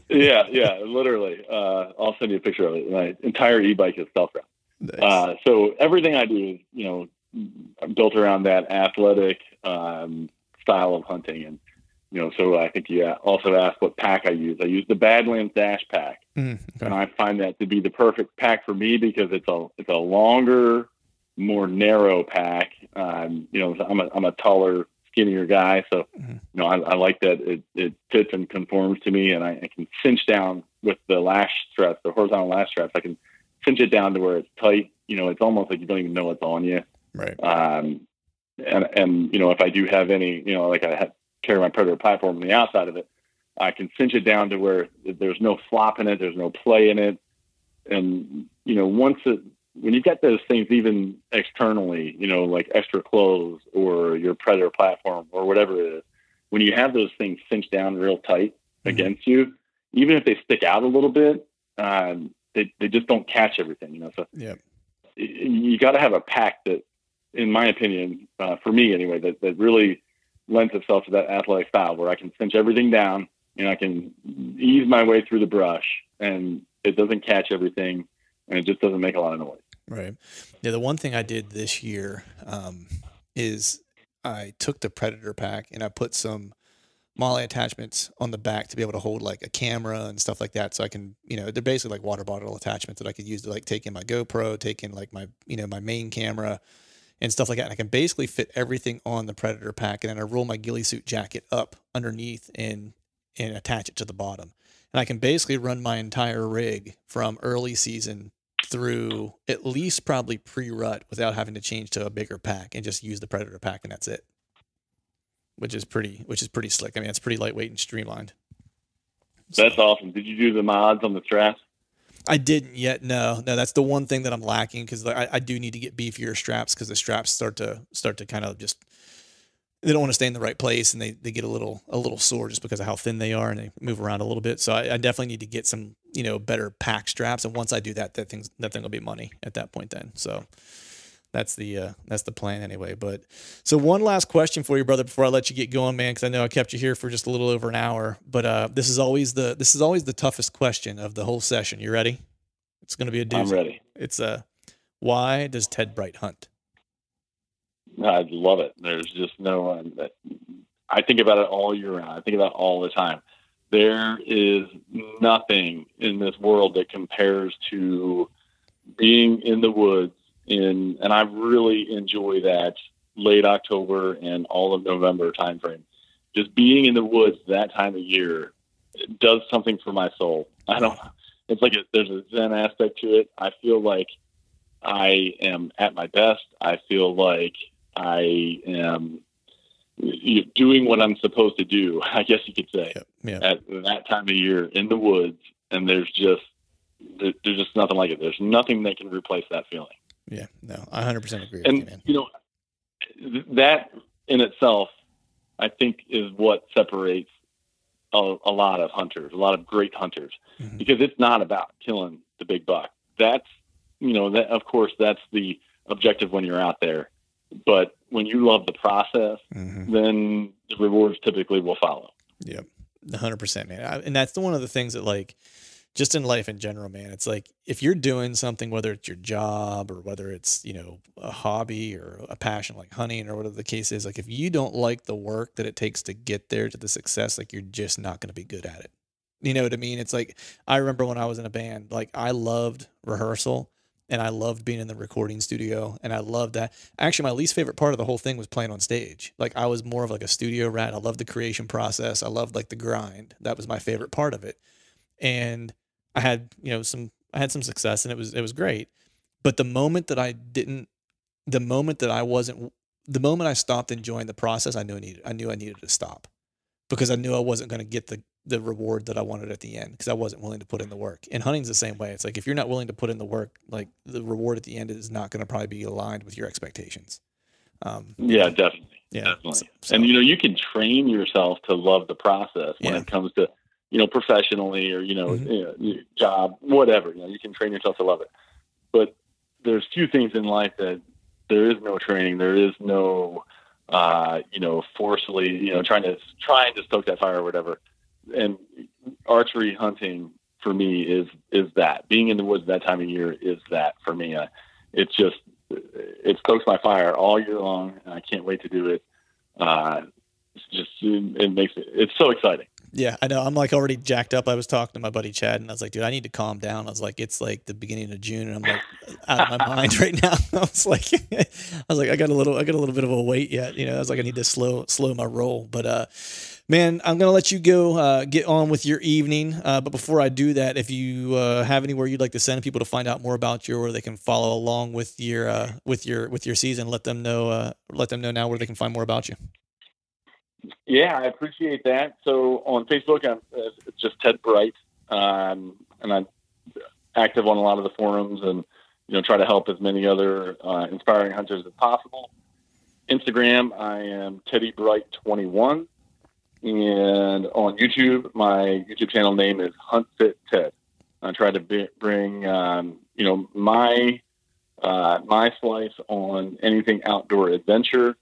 Yeah, literally. I'll send you a picture of it. My entire e-bike is stealth wrapped. Nice. So everything I do is, built around that athletic style of hunting. And, so I think you also asked what pack I use. I use the Badlands Dash pack. Okay. And I find that to be the perfect pack for me because it's a longer, more narrow pack. I'm a taller, skinnier guy. So, I like that it fits and conforms to me, and I can cinch down with the lash straps, the horizontal lash straps. I can cinch it down to where it's tight. It's almost like you don't even know what's on you. Right. And if I do have any, like I carry my Predator platform on the outside of it, I can cinch it down to where there's no flop in it. There's no play in it. And, when you've got those things, even externally, like extra clothes or your Predator platform or whatever it is, when you have those things cinched down real tight against you, even if they stick out a little bit, they just don't catch everything, So you got to have a pack that, in my opinion, for me anyway, that really lends itself to that athletic style where I can cinch everything down and I can ease my way through the brush and it doesn't catch everything and it just doesn't make a lot of noise. Right. Yeah. The one thing I did this year is I took the Predator pack and I put some MOLLE attachments on the back to be able to hold like a camera and stuff like that. So I can, they're basically like water bottle attachments that I could use to like take in my GoPro, take in like my, my main camera and stuff like that. And I can basically fit everything on the Predator pack. And then I roll my ghillie suit jacket up underneath and attach it to the bottom. And I can basically run my entire rig from early season through at least probably pre-rut without having to change to a bigger pack and just use the Predator pack. And that's it. Which is pretty slick. I mean, it's pretty lightweight and streamlined. That's awesome. Did you do the mods on the straps? I didn't yet. No, that's the one thing that I'm lacking because I do need to get beefier straps because the straps start to kind of just, they don't want to stay in the right place and they get a little sore just because of how thin they are and they move around a little bit. So I definitely need to get some, better pack straps. And once I do that thing will be money at that point then. So that's the plan anyway. But so one last question for you, brother, before I let you get going, man, because I know I kept you here for just a little over an hour. But this is always the toughest question of the whole session. You ready? It's going to be a doozy. I'm ready. It's why does Ted Bright hunt? I love it. There's just no one that I think about it all year round. I think about it all the time. There is nothing in this world that compares to being in the woods and I really enjoy that late October and all of November timeframe. Just being in the woods that time of year does something for my soul. It's like there's a Zen aspect to it. I feel like I am at my best. I feel like I am doing what I'm supposed to do, I guess you could say, at that time of year in the woods. And there's just nothing like it. There's nothing that can replace that feeling. Yeah, no, I 100% agree with you, man. That in itself, I think is what separates a lot of hunters, a lot of great hunters, because it's not about killing the big buck. That's that, of course, that's the objective when you're out there. But when you love the process, then the rewards typically will follow. Yep. 100%, man. And that's one of the things that, like, just in life in general, man, it's like, if you're doing something, whether it's your job or whether it's, a hobby or a passion like hunting or whatever the case is, like, if you don't like the work that it takes to get there to the success, like, you're just not going to be good at it. You know what I mean? It's like, I remember when I was in a band, like, I loved rehearsal and I loved being in the recording studio, and I loved that. Actually, my least favorite part of the whole thing was playing on stage. Like, I was more of like a studio rat. I loved the creation process. I loved like the grind. That was my favorite part of it. And I had, some success, and it was great. But the moment that I stopped enjoying the process, I knew I needed to stop, because I knew I wasn't going to get the reward that I wanted at the end, because I wasn't willing to put in the work. And hunting's the same way. It's like, if you're not willing to put in the work, like, the reward at the end is not going to probably be aligned with your expectations. Yeah, definitely. Yeah, definitely. So, and, you can train yourself to love the process when it comes to, professionally or, job, whatever, you can train yourself to love it. But there's few things in life that there is no training. There is no, forcefully, trying to stoke that fire or whatever. And archery hunting for me is that. Being in the woods that time of year is that for me. It stokes my fire all year long, and I can't wait to do it. It's so exciting. Yeah, I know. I'm like already jacked up. I was talking to my buddy Chad, and I was like, dude, I need to calm down. I was like, it's like the beginning of June, and I'm like out of my mind right now. I was like, I got a little bit of a wait yet. I was like, I need to slow my roll. But man, I'm gonna let you go get on with your evening. But before I do that, if you have anywhere you'd like to send people to find out more about you, or they can follow along with your season, let them know now where they can find more about you. Yeah, I appreciate that. So on Facebook, it's just Ted Bright, and I'm active on a lot of the forums, and try to help as many other inspiring hunters as possible. Instagram, I am Teddy Bright 21, and on YouTube, my YouTube channel name is Hunt Fit Ted. I try to bring my slice on anything outdoor adventure.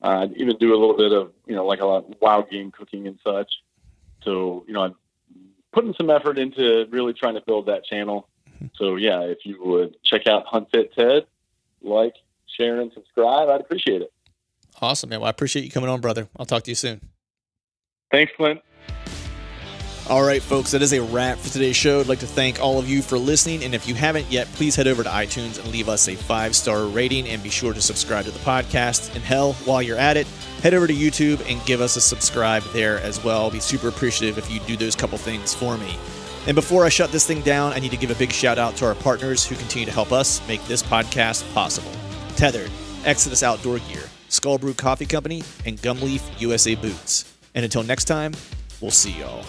I even do a little bit of, like a lot of wild game cooking and such. So, I'm putting some effort into really trying to build that channel. So, yeah, if you would check out Hunt Fit Ted, like, share, and subscribe, I'd appreciate it. Awesome, man. Well, I appreciate you coming on, brother. I'll talk to you soon. Thanks, Clint. All right, folks, that is a wrap for today's show. I'd like to thank all of you for listening. And if you haven't yet, please head over to iTunes and leave us a 5-star rating, and be sure to subscribe to the podcast. And hell, while you're at it, head over to YouTube and give us a subscribe there as well. I'll be super appreciative if you do those couple things for me. And before I shut this thing down, I need to give a big shout out to our partners who continue to help us make this podcast possible. Tethered, Exodus Outdoor Gear, Skull Brew Coffee Company, and Gumleaf USA Boots. And until next time, we'll see y'all.